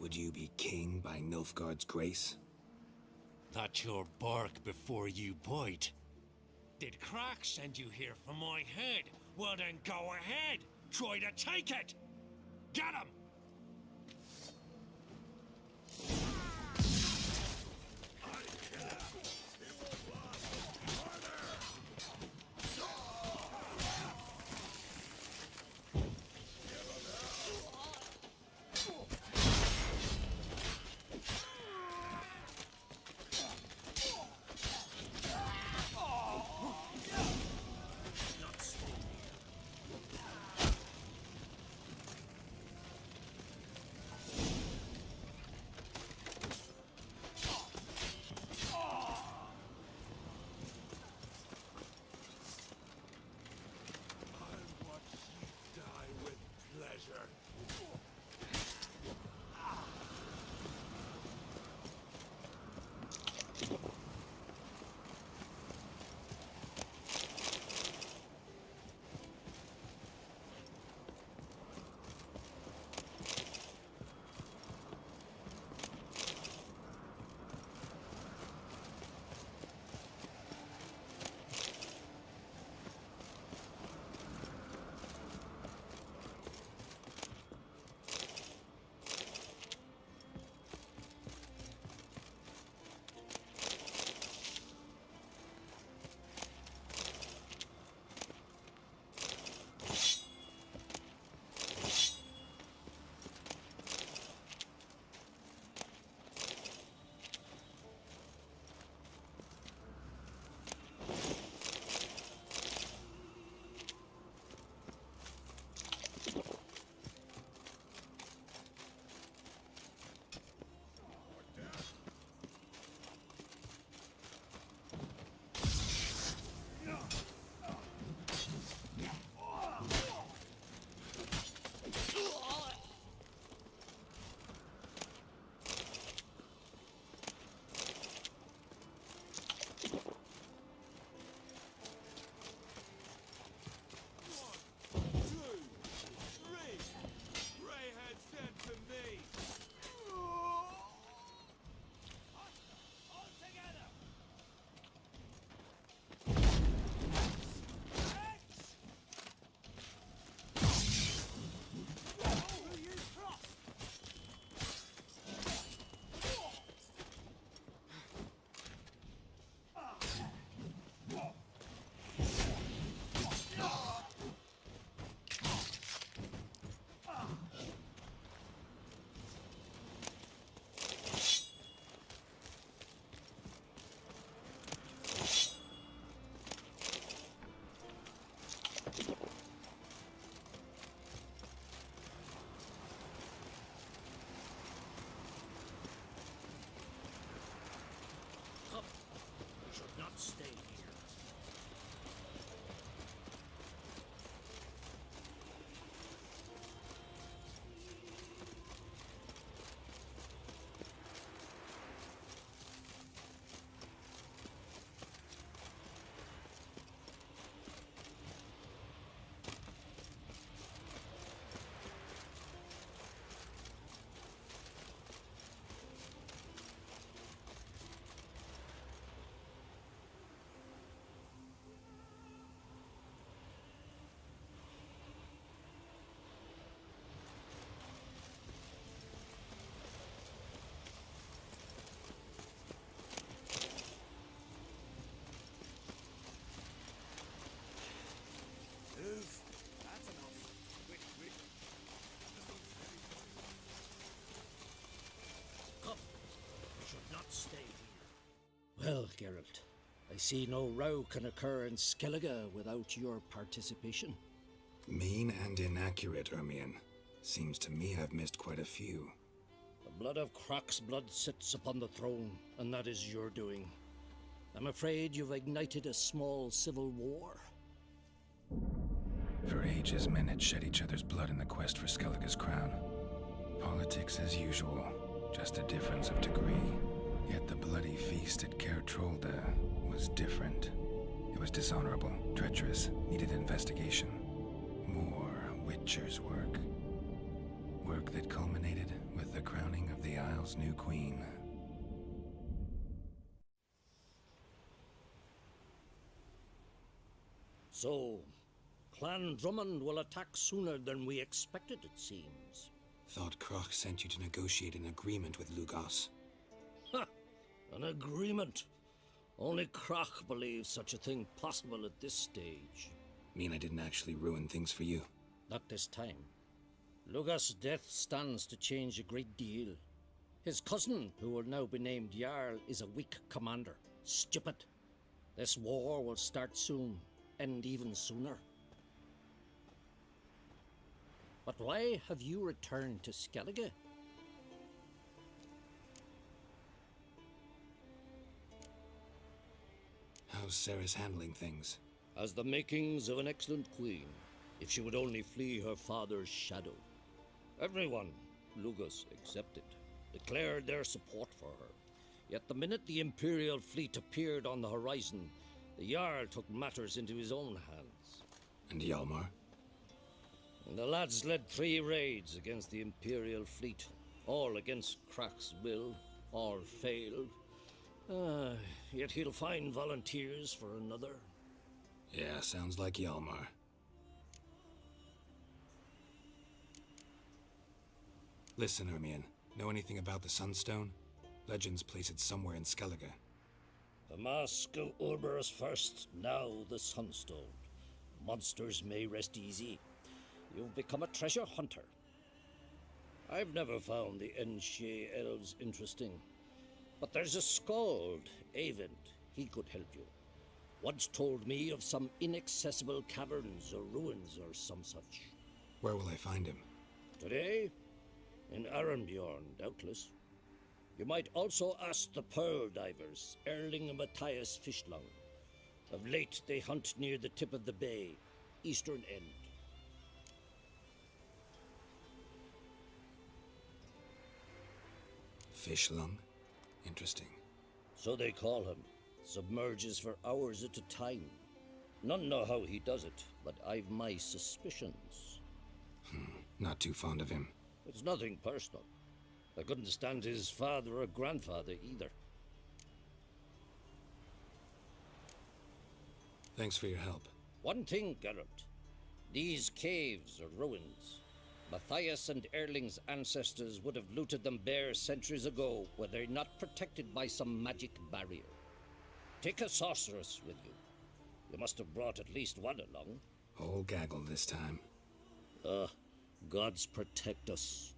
Would you be king by Nilfgaard's grace? That's your bark before you bite. Did Crack send you here for my head? Well then go ahead. Try to take it. Get him! Geralt. I see no row can occur in Skellige without your participation. Mean and inaccurate, Ermion. Seems to me I've missed quite a few. The blood of Croc's blood sits upon the throne, and that is your doing. I'm afraid you've ignited a small civil war. For ages, men had shed each other's blood in the quest for Skellige's crown. Politics as usual, just a difference of degree. Yet the bloody feast at Caer Trolda was different. It was dishonorable, treacherous, needed investigation. More Witcher's work. Work that culminated with the crowning of the Isle's new queen. So, Clan Drummond will attack sooner than we expected, it seems. Thought Croc sent you to negotiate an agreement with Lugos. Ha! An agreement? Only Croc believes such a thing possible at this stage. Mean I didn't actually ruin things for you? Not this time. Lugos' death stands to change a great deal. His cousin, who will now be named Jarl, is a weak commander. Stupid. This war will start soon, end even sooner. But why have you returned to Skellige? How's Sarah's handling things? Has the makings of an excellent queen, if she would only flee her father's shadow. Everyone, Lugos excepted, declared their support for her. Yet the minute the Imperial fleet appeared on the horizon, the Jarl took matters into his own hands. And Hjalmar? And the lads led 3 raids against the Imperial fleet, all against Croc's will, all failed. Yet he'll find volunteers for another. Yeah, sounds like Hjalmar. Listen, Ermion, know anything about the Sunstone? Legends place it somewhere in Skellige. The mask of Urberus first, now the Sunstone. Monsters may rest easy. You've become a treasure hunter. I've never found the Enshe elves interesting. But there's a skald, Avent. He could help you. Once told me of some inaccessible caverns or ruins or some such. Where will I find him? Today? In Arenbjorn, doubtless. You might also ask the Pearl Divers, Erling and Matthias Fishlung. Of late, they hunt near the tip of the bay, eastern end. Fishlung? Interesting. So they call him. Submerges for hours at a time. None know how he does it, but I've my suspicions. Not too fond of him. It's nothing personal. I couldn't stand his father or grandfather either. Thanks for your help. One thing, Geralt. These caves are ruins. Matthias and Erling's ancestors would have looted them bare centuries ago were they not protected by some magic barrier. Take a sorceress with you. You must have brought at least one along. Whole gaggle this time. Gods protect us.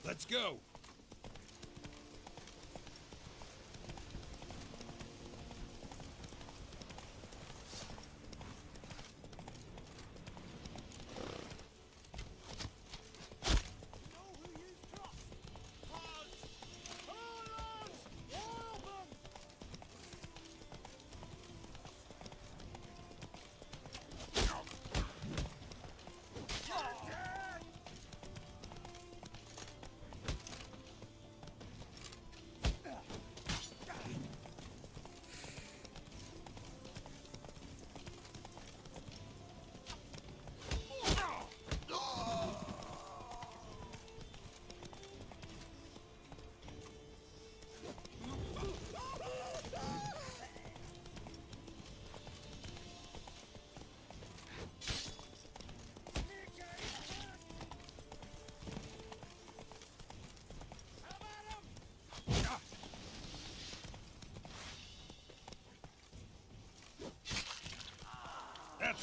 Let's go!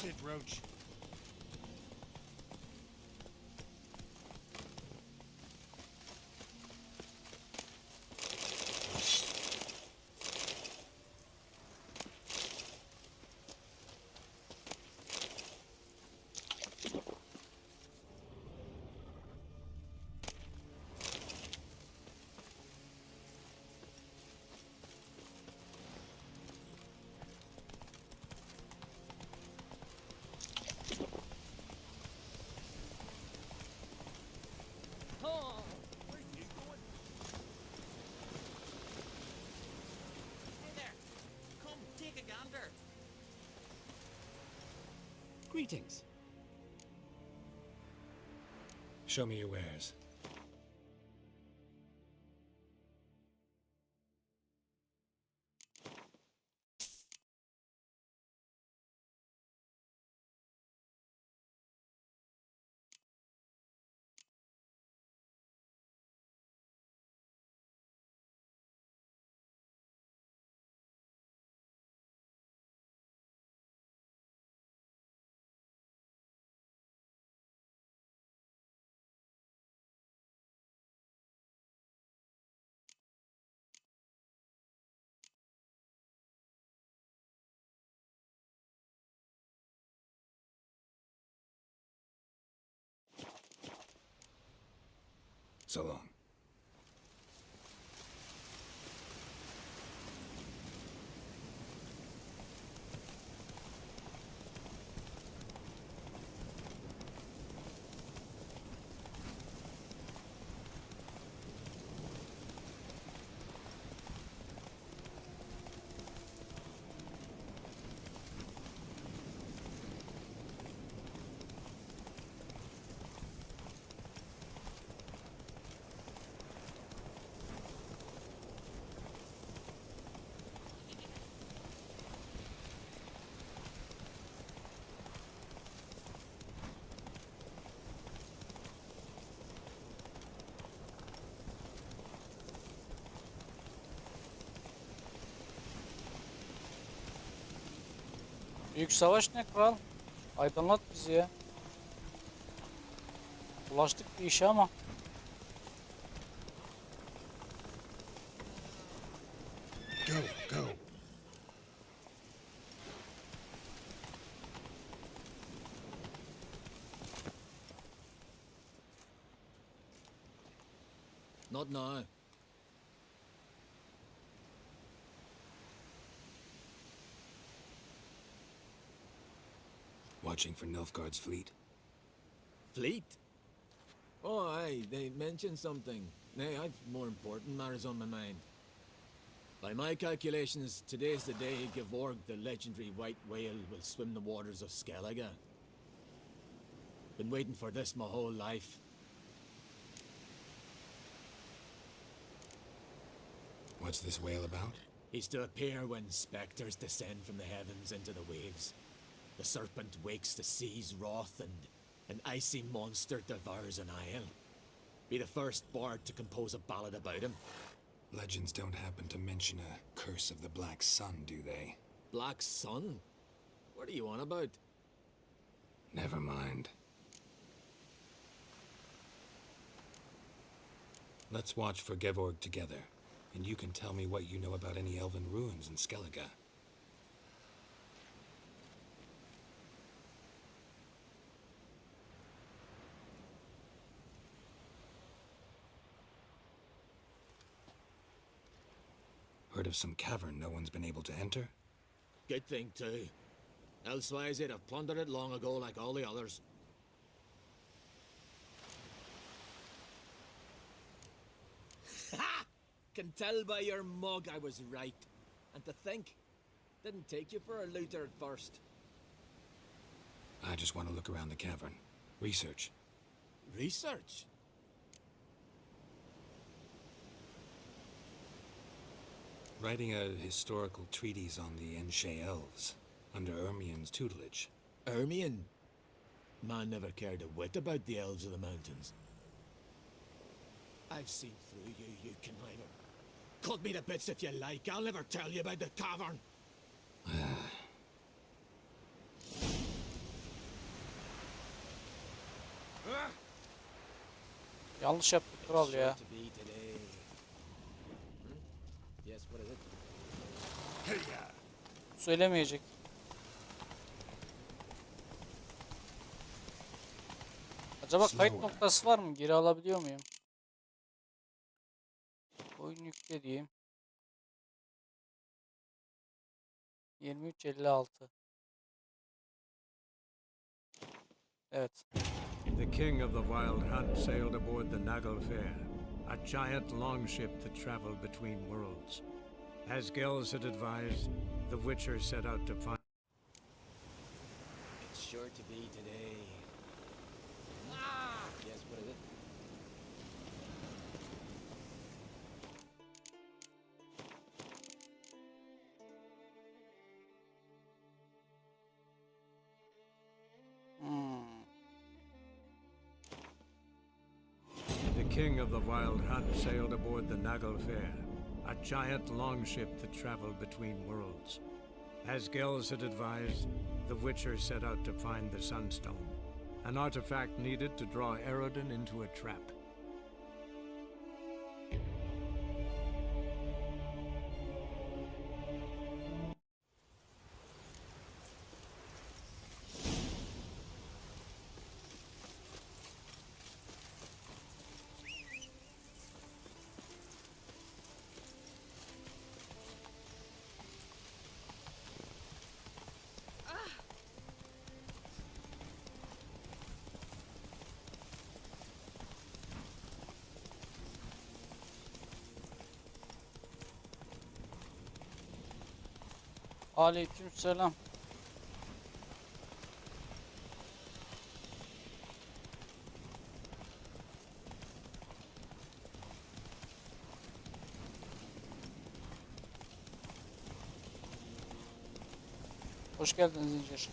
That's it, Roach. Greetings. Show me your wares. So long. Büyük savaş ne kral? Aydınlat bizi ya. Ulaştık bir işe ama. Go, go. Not now. Watching for Nilfgaard's fleet. Fleet? Oh, aye, they mentioned something. Nay, I've more important matters on my mind. By my calculations, today's the day Gevorg, the legendary white whale, will swim the waters of Skellige. Been waiting for this my whole life. What's this whale about? He's to appear when spectres descend from the heavens into the waves. The serpent wakes the sea's wrath, and an icy monster devours an isle. Be the first bard to compose a ballad about him. Legends don't happen to mention a curse of the Black Sun, do they? Black Sun? What are you on about? Never mind. Let's watch for Gevorg together, and you can tell me what you know about any elven ruins in Skellige. Heard of some cavern no one's been able to enter? Good thing, too. Elsewise, they'd have plundered it long ago like all the others. Ha! Can tell by your mug I was right. And to think, didn't take you for a looter at first. I just want to look around the cavern. Research. Research? Writing a historical treatise on the Enshe elves, under Ermien's tutelage. Ermien? Man never cared a whit about the elves of the mountains. I've seen through you, you conniver. Cut me to bits if you like, I'll never tell you about the cavern. Yanlış yaptık kral ya. Yes, what is it? Söylemeyecek. Acaba kayıt noktası var mı? Geri alabiliyor muyum? Oyun yükle diyeyim. 23.56. Evet. The king of the Wild Hunt sailed aboard the Nagel Fair, a giant longship that traveled between worlds. As Gels had advised, the Witcher set out to find... It's sure to be today. Yes, what is it? The king of the Wild Hunt sailed aboard the Nagel Fair, a giant longship that traveled between worlds. As Gels had advised, the Witcher set out to find the Sunstone, an artifact needed to draw Eredin into a trap. Aleykümselam. Hoş geldin Zincir.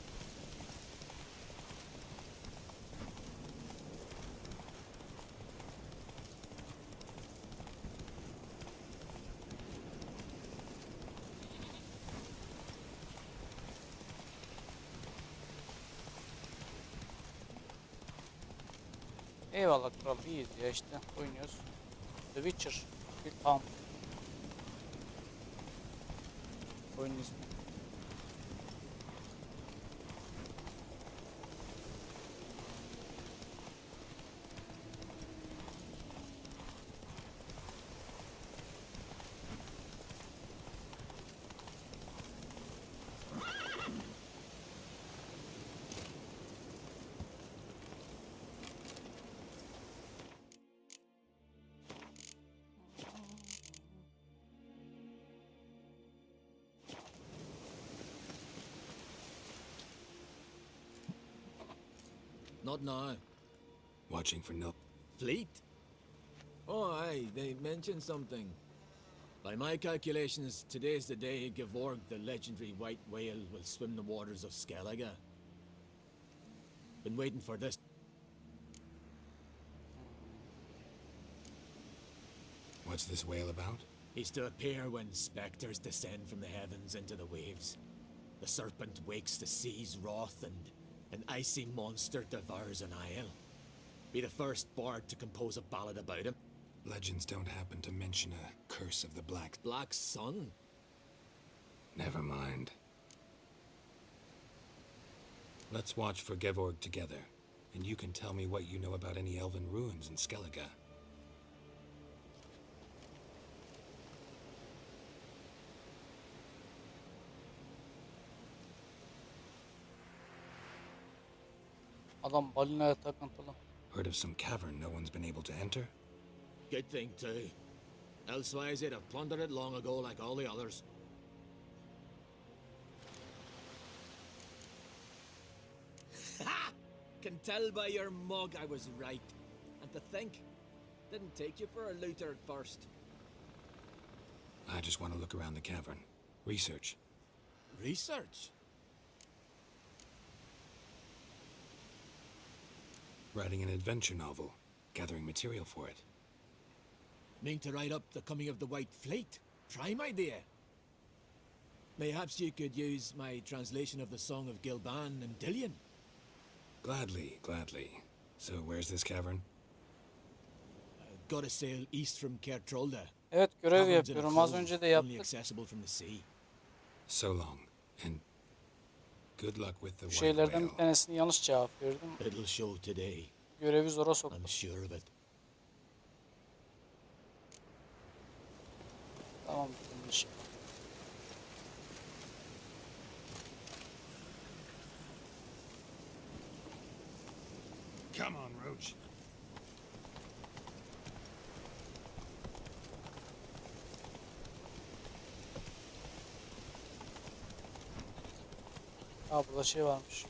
Eyvallah kral, iyiyiz ya işte, oynuyoruz. The Witcher, bir tam. Oyunun ismi. Not now. Watching for no... Fleet? Oh, aye, they mentioned something. By my calculations, today's the day Gevorg, the legendary white whale, will swim the waters of Skellige. Been waiting for this. What's this whale about? He's to appear when spectres descend from the heavens into the waves. The serpent wakes the sea's wrath and an icy monster devours an isle. Be the first bard to compose a ballad about him. Legends don't happen to mention a curse of the Black Sun? Never mind. Let's watch for Gevorg together, and you can tell me what you know about any elven ruins in Skellige. Adam balinaya takıntılı. Heard of some cavern no one's been able to enter? Good thing, too. Elsewise, they'd have plundered it long ago like all the others. Ha! Can tell by your mug I was right. And to think, didn't take you for a looter at first. I just want to look around the cavern. Research. Research? Writing an adventure novel. Gathering material for it. Mean to write up the coming of the White Fleet? Prime idea. Mayhaps you could use my translation of the Song of Gilban and Dillion. Gladly, gladly. So where's this cavern? got to sail east from Kertrolda. Evet, görev Caverns in a yapıyorum. Az cove, önce de only yaptık. accessible from the sea. So long, and good luck with the Bu white şeylerden bir whale. tanesini yanlış cevap verdim. It'll show today. Görevi zora soktum. I'm sure of it. Tamam, bunun işi. Come on, Roach. Aa, burada şey varmış.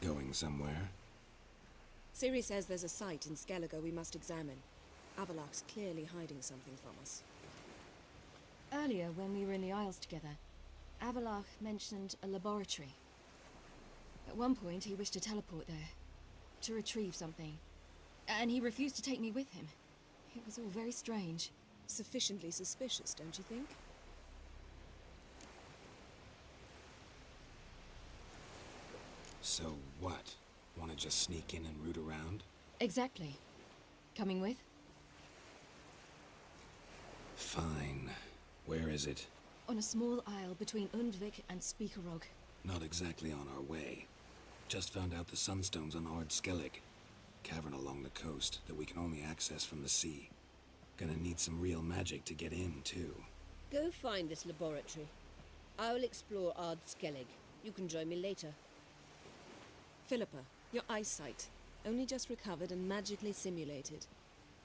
Going somewhere? Ciri says there's a site in Skellige we must examine. Avalok's clearly hiding something from us. Earlier, when we were in the Isles together, Avalok mentioned a laboratory. At one point, he wished to teleport there, to retrieve something. And he refused to take me with him. It was all very strange. Sufficiently suspicious, don't you think? So what? Want to just sneak in and root around? Exactly. Coming with? Fine. Where is it? On a small isle between Undvik and Speakerog. Not exactly on our way. Just found out the sunstones on Ard Skellig. Cavern along the coast that we can only access from the sea. Gonna need some real magic to get in, too. Go find this laboratory. I will explore Ard Skellig. You can join me later. Philippa, your eyesight. Only just recovered and magically simulated.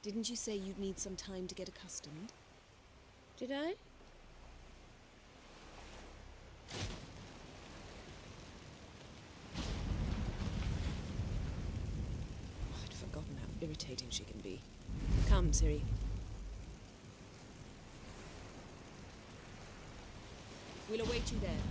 Didn't you say you'd need some time to get accustomed? Did I? I'd forgotten how irritating she can be. Come, Ciri. We'll await you there.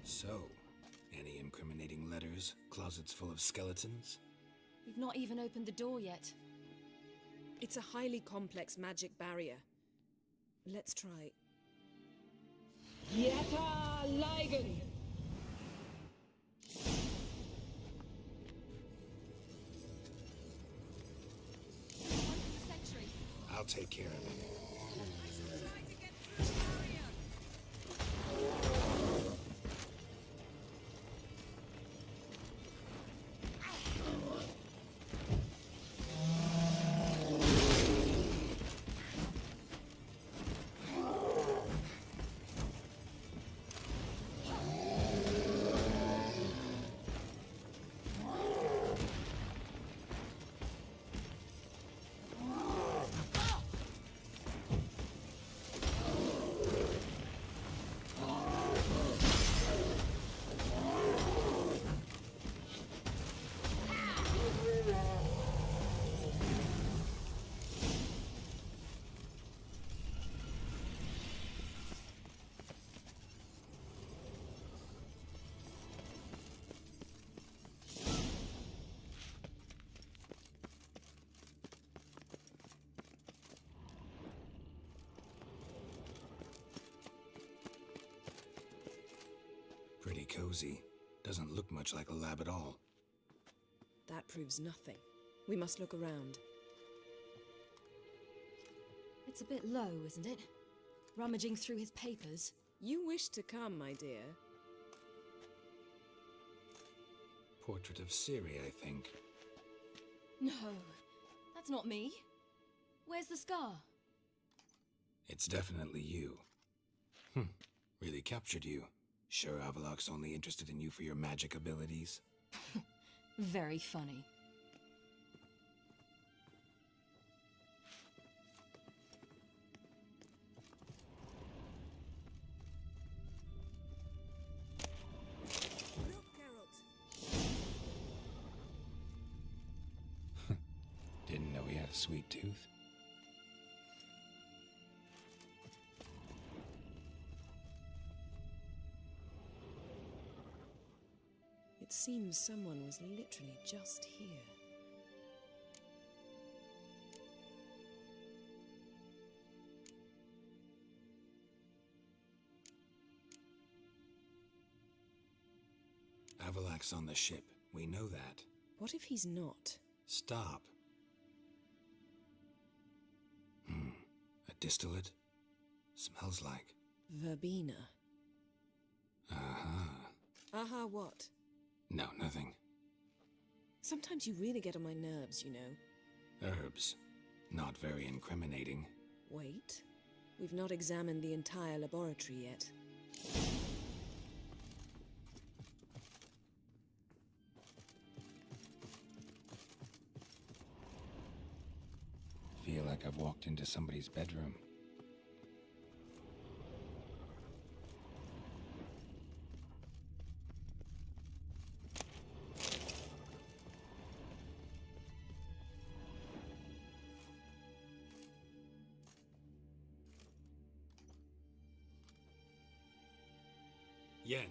So, any incriminating letters? Closets full of skeletons? We've not even opened the door yet. It's a highly complex magic barrier. Let's try. Yata Ligen! I'll take care of it. cozy. Doesn't look much like a lab at all. That proves nothing. We must look around. It's a bit low, isn't it? Rummaging through his papers. You wish to come, my dear. Portrait of Siri, I think. No, that's not me. Where's the scar? It's definitely you. Really captured you. Sure Avalok's only interested in you for your magic abilities? Very funny. Look, Geralt. Didn't know he had a sweet tooth. It seems someone was literally just here. Avalok's on the ship. We know that. What if he's not? Stop. A distillate? Smells like... Verbena. Uh-huh. Aha, what? No, nothing. Sometimes you really get on my nerves, you know. Herbs. Not very incriminating. Wait. We've not examined the entire laboratory yet. Feel like I've walked into somebody's bedroom. Yen.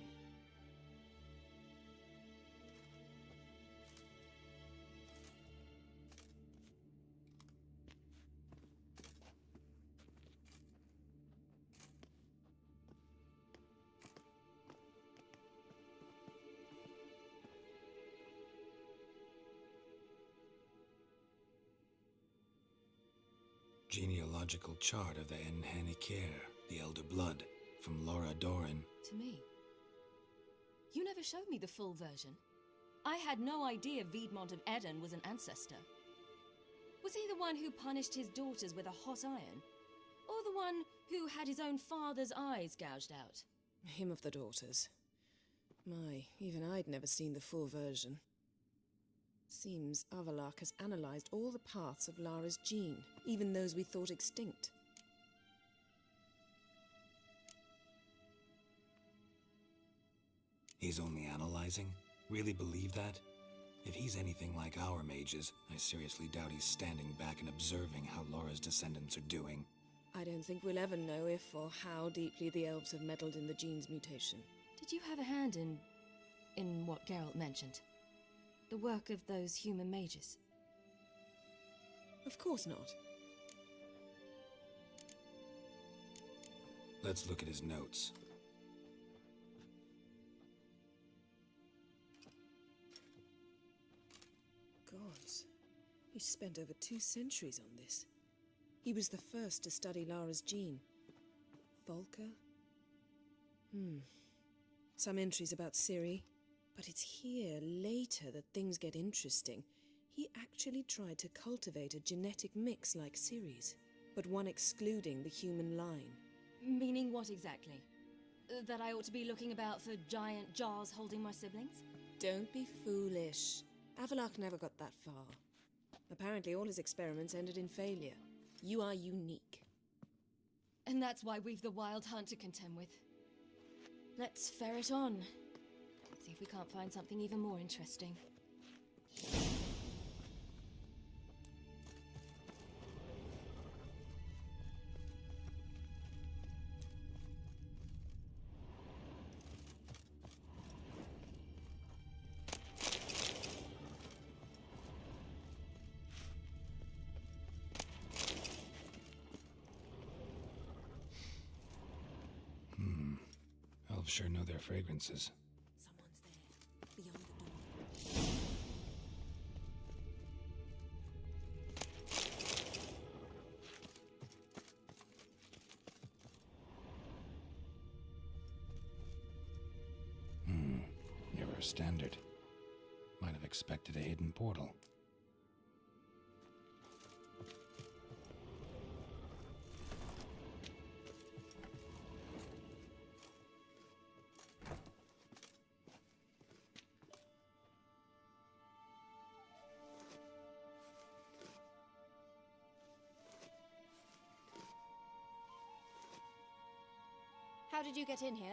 Genealogical chart of the Enhanikir, the Elder Blood, from Laura Doran. To me. You never showed me the full version. I had no idea Viedmont of Eden was an ancestor. Was he the one who punished his daughters with a hot iron? Or the one who had his own father's eyes gouged out? Him of the daughters. My, even I'd never seen the full version. Seems Avalok has analyzed all the paths of Lara's gene, even those we thought extinct. He's only analyzing? Really believe that? If he's anything like our mages, I seriously doubt he's standing back and observing how Laura's descendants are doing. I don't think we'll ever know if or how deeply the elves have meddled in the gene's mutation. Did you have a hand in what Geralt mentioned? The work of those human mages? Of course not. Let's look at his notes. Gods. He spent over 2 centuries on this. He was the first to study Lara's gene. Volker? Some entries about Ciri. But it's here, later, that things get interesting. He actually tried to cultivate a genetic mix like Ciri's, but one excluding the human line. Meaning what exactly? That I ought to be looking about for giant jars holding my siblings? Don't be foolish. Avalok never got that far. Apparently all his experiments ended in failure. You are unique. And that's why we've the Wild Hunt to contend with. Let's ferret on. See if we can't find something even more interesting. Elves sure know their fragrances. her standard. Might have expected a hidden portal. How did you get in here?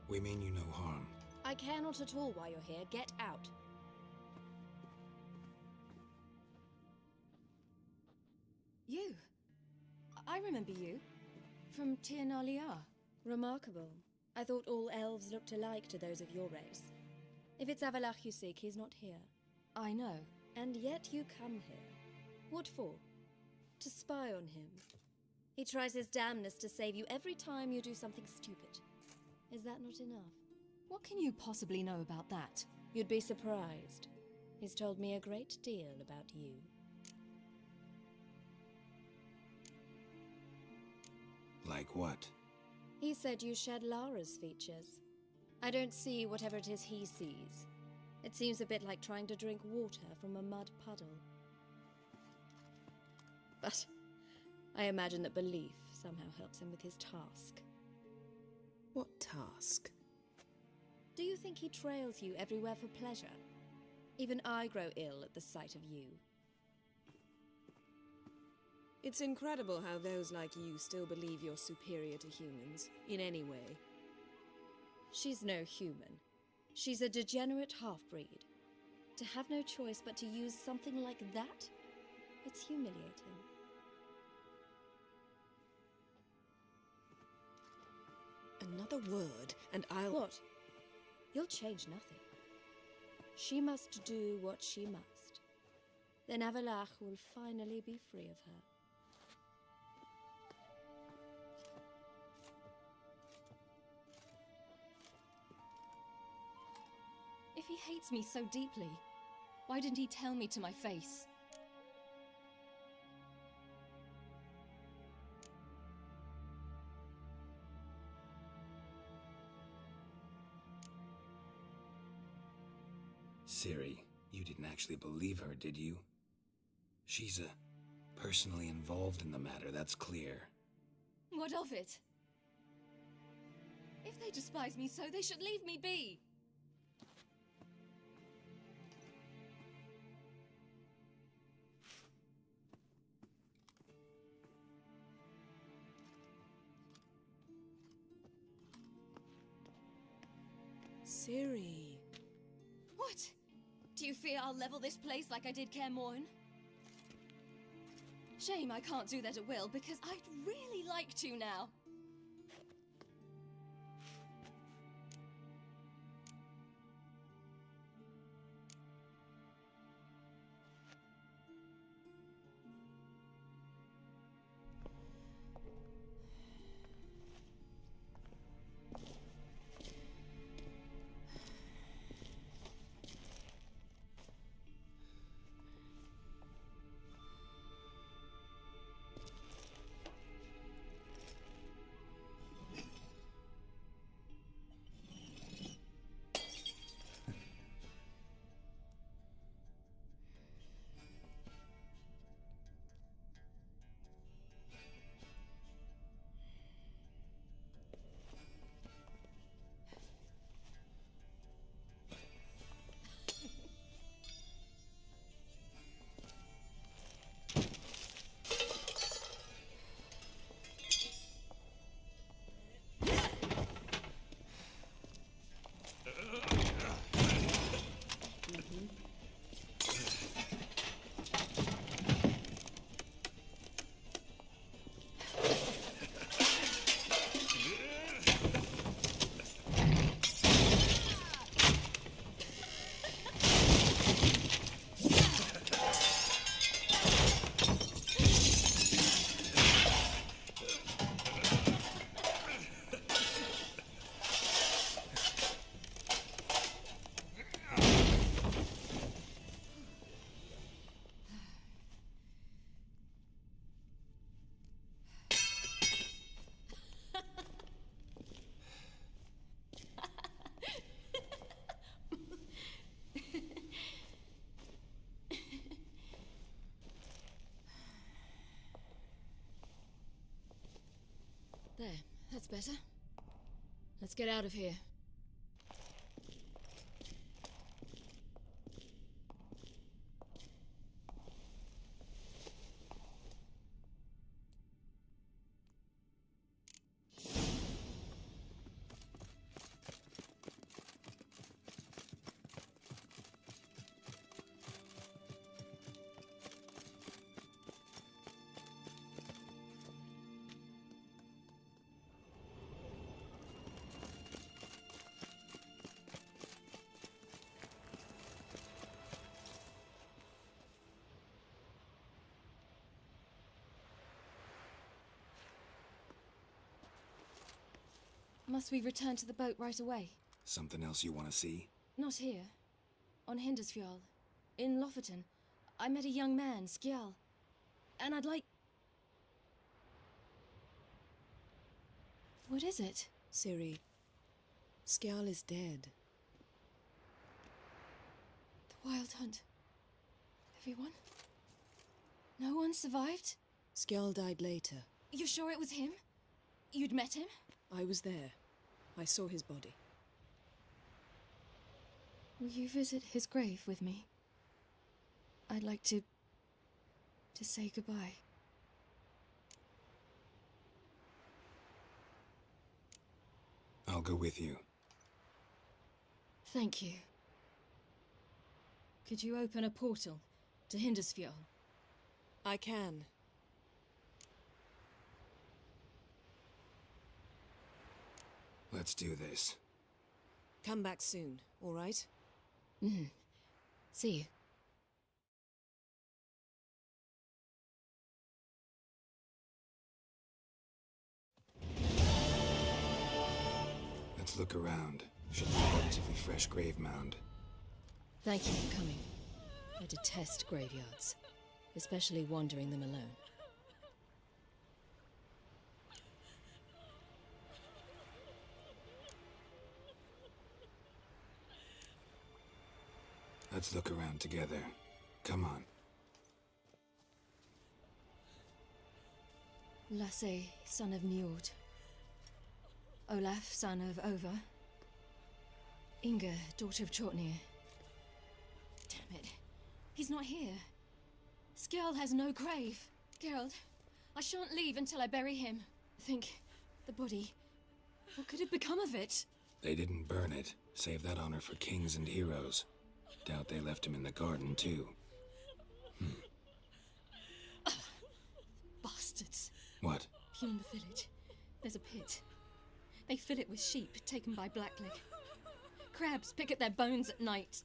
We mean you no harm. I care not at all why you're here. Get out. You. I remember you. From Tir Nalia. Remarkable. I thought all elves looked alike to those of your race. If it's Avalach you seek, he's not here. I know. And yet you come here. What for? To spy on him. He tries his damnedest to save you every time you do something stupid. Is that not enough? What can you possibly know about that? You'd be surprised. He's told me a great deal about you. Like what? He said you shared Lara's features. I don't see whatever it is he sees. It seems a bit like trying to drink water from a mud puddle. But I imagine that belief somehow helps him with his task. What task? Do you think he trails you everywhere for pleasure? Even I grow ill at the sight of you. It's incredible how those like you still believe you're superior to humans, in any way. She's no human. She's a degenerate half-breed. To have no choice but to use something like that? It's humiliating. Another word, and I'll... What? You'll change nothing. She must do what she must. Then Avalach will finally be free of her. If he hates me so deeply, why didn't he tell me to my face? Ciri, you didn't actually believe her, did you? She's personally involved in the matter, that's clear. What of it? If they despise me so, they should leave me be. Ciri. What? Do you fear I'll level this place like I did Kaer Morhen? Shame I can't do that at will, because I'd really like to now. That's better. Let's get out of here. Must we return to the boat right away? Something else you want to see? Not here. On Hindersfjall. In Lofoten. I met a young man, Skjal. And I'd like... What is it? Ciri, Skjal is dead. The Wild Hunt. Everyone? No one survived? Skjal died later. You sure it was him? You'd met him? I was there. I saw his body. Will you visit his grave with me? I'd like to say goodbye. I'll go with you. Thank you. Could you open a portal to Hindersfjall? I can. Let's do this. Come back soon, all right? See you. Let's look around. Should be a relatively fresh grave mound. Thank you for coming. I detest graveyards, especially wandering them alone. Let's look around together. Come on. Lasse, son of Njord. Olaf, son of Over. Inga, daughter of Trotnir. Damn it. He's not here. Skjal has no grave. Geralt, I shan't leave until I bury him. Think, the body. What could have become of it? They didn't burn it. Save that honor for kings and heroes. Doubt they left him in the garden, too. Bastards. What? Beyond the village, there's a pit. They fill it with sheep taken by Blackleg. Crabs pick at their bones at night.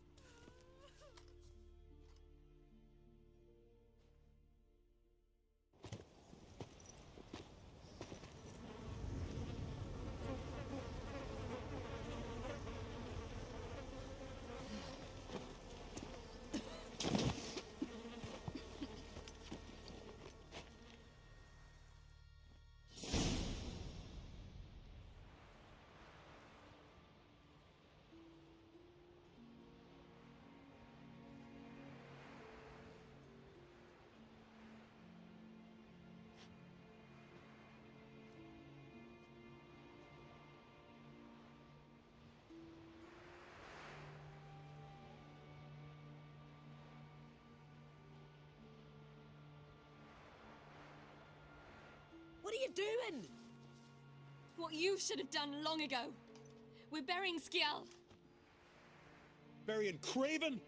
What are you doing? What you should have done long ago. We're burying Skjal. Burying Craven?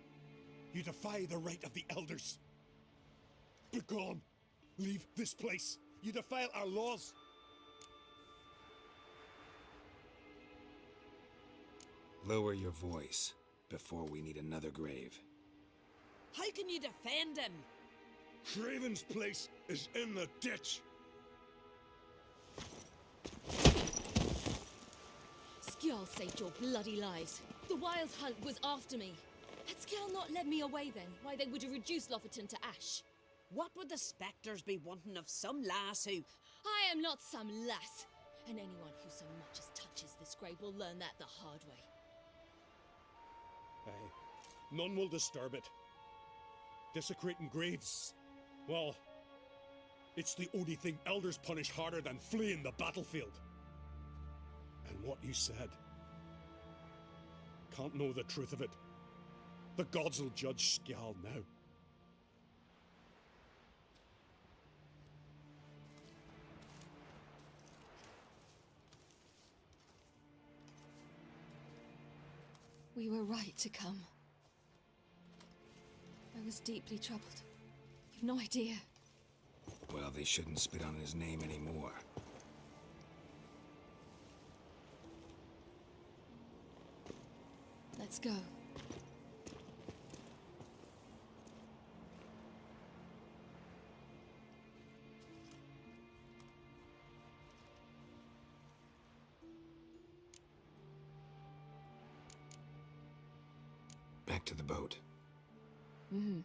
You defy the right of the elders. Begone! Leave this place. You defile our laws. Lower your voice before we need another grave. How can you defend him? Craven's place is in the ditch. Skjal saved your bloody lives. The Wild Hunt was after me. Had Skjal not led me away then, why they would have reduced Lofoten to ash. What would the spectres be wanting of some lass who... I am not some lass, and anyone who so much as touches this grave will learn that the hard way. Aye. None will disturb it. Desecrating graves, well, it's the only thing elders punish harder than fleeing the battlefield. what you said. Can't know the truth of it. The gods will judge Skjal now. We were right to come. I was deeply troubled. You've no idea. Well, they shouldn't spit on his name anymore. Let's go. Back to the boat. Mm-hmm.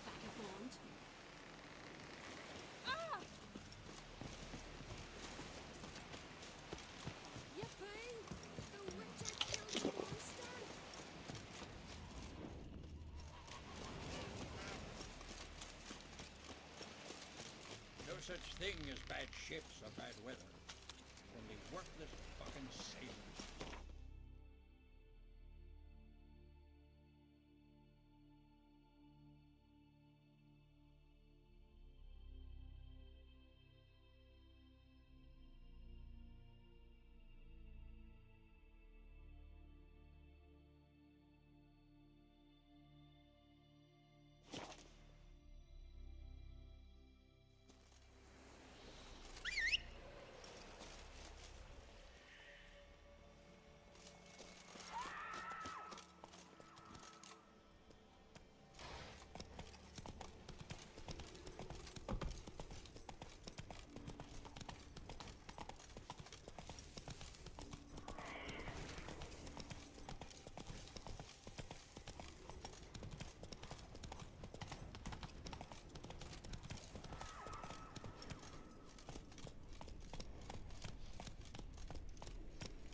Vagabond. Ah! Yippee! The witch has killed the monster! No such thing as bad ships or bad weather. Only worthless fucking sailors.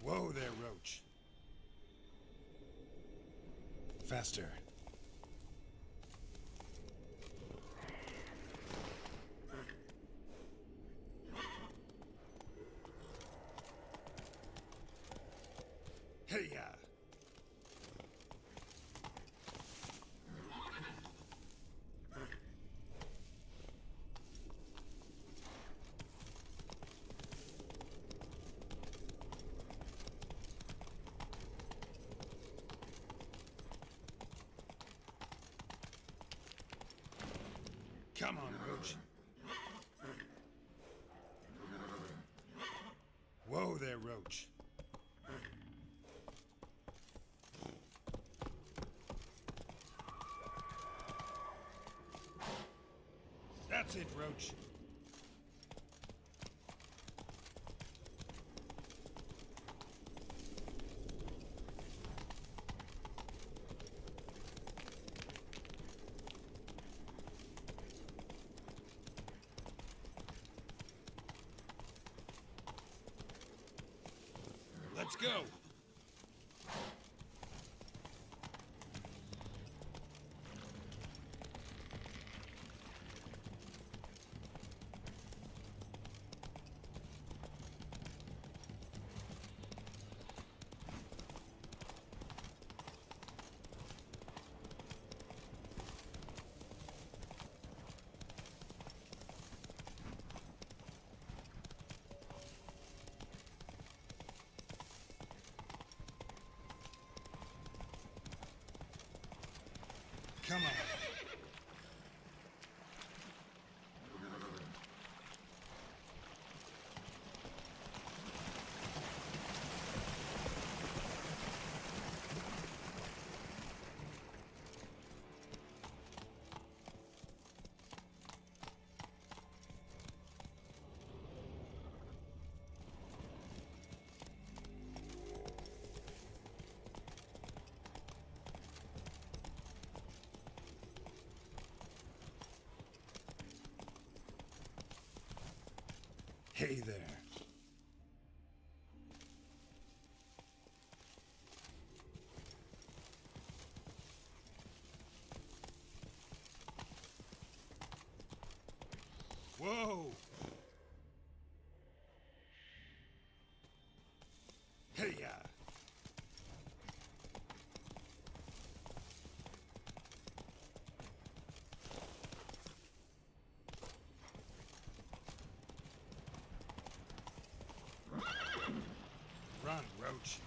Whoa there, Roach. Faster. Hey-ya! Come on, Roach. Whoa there, Roach. That's it, Roach. Let's go. Come on. Hey there. Whoa! Hey-ya! Run, Roach.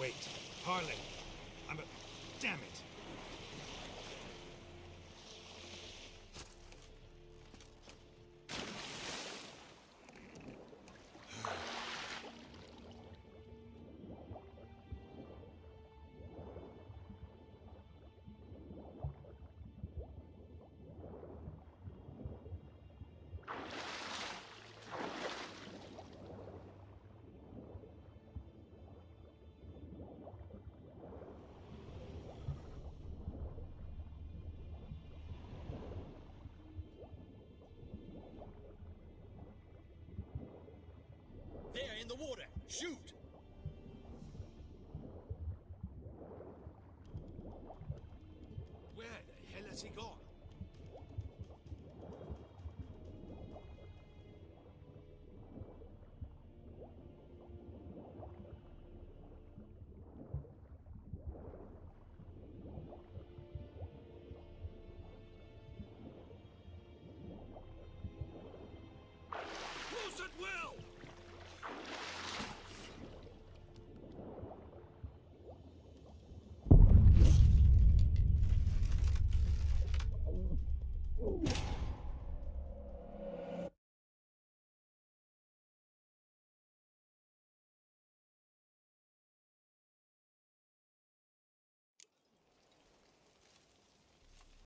Wait, Harley. I'm a... Damn it. They're in the water. Shoot!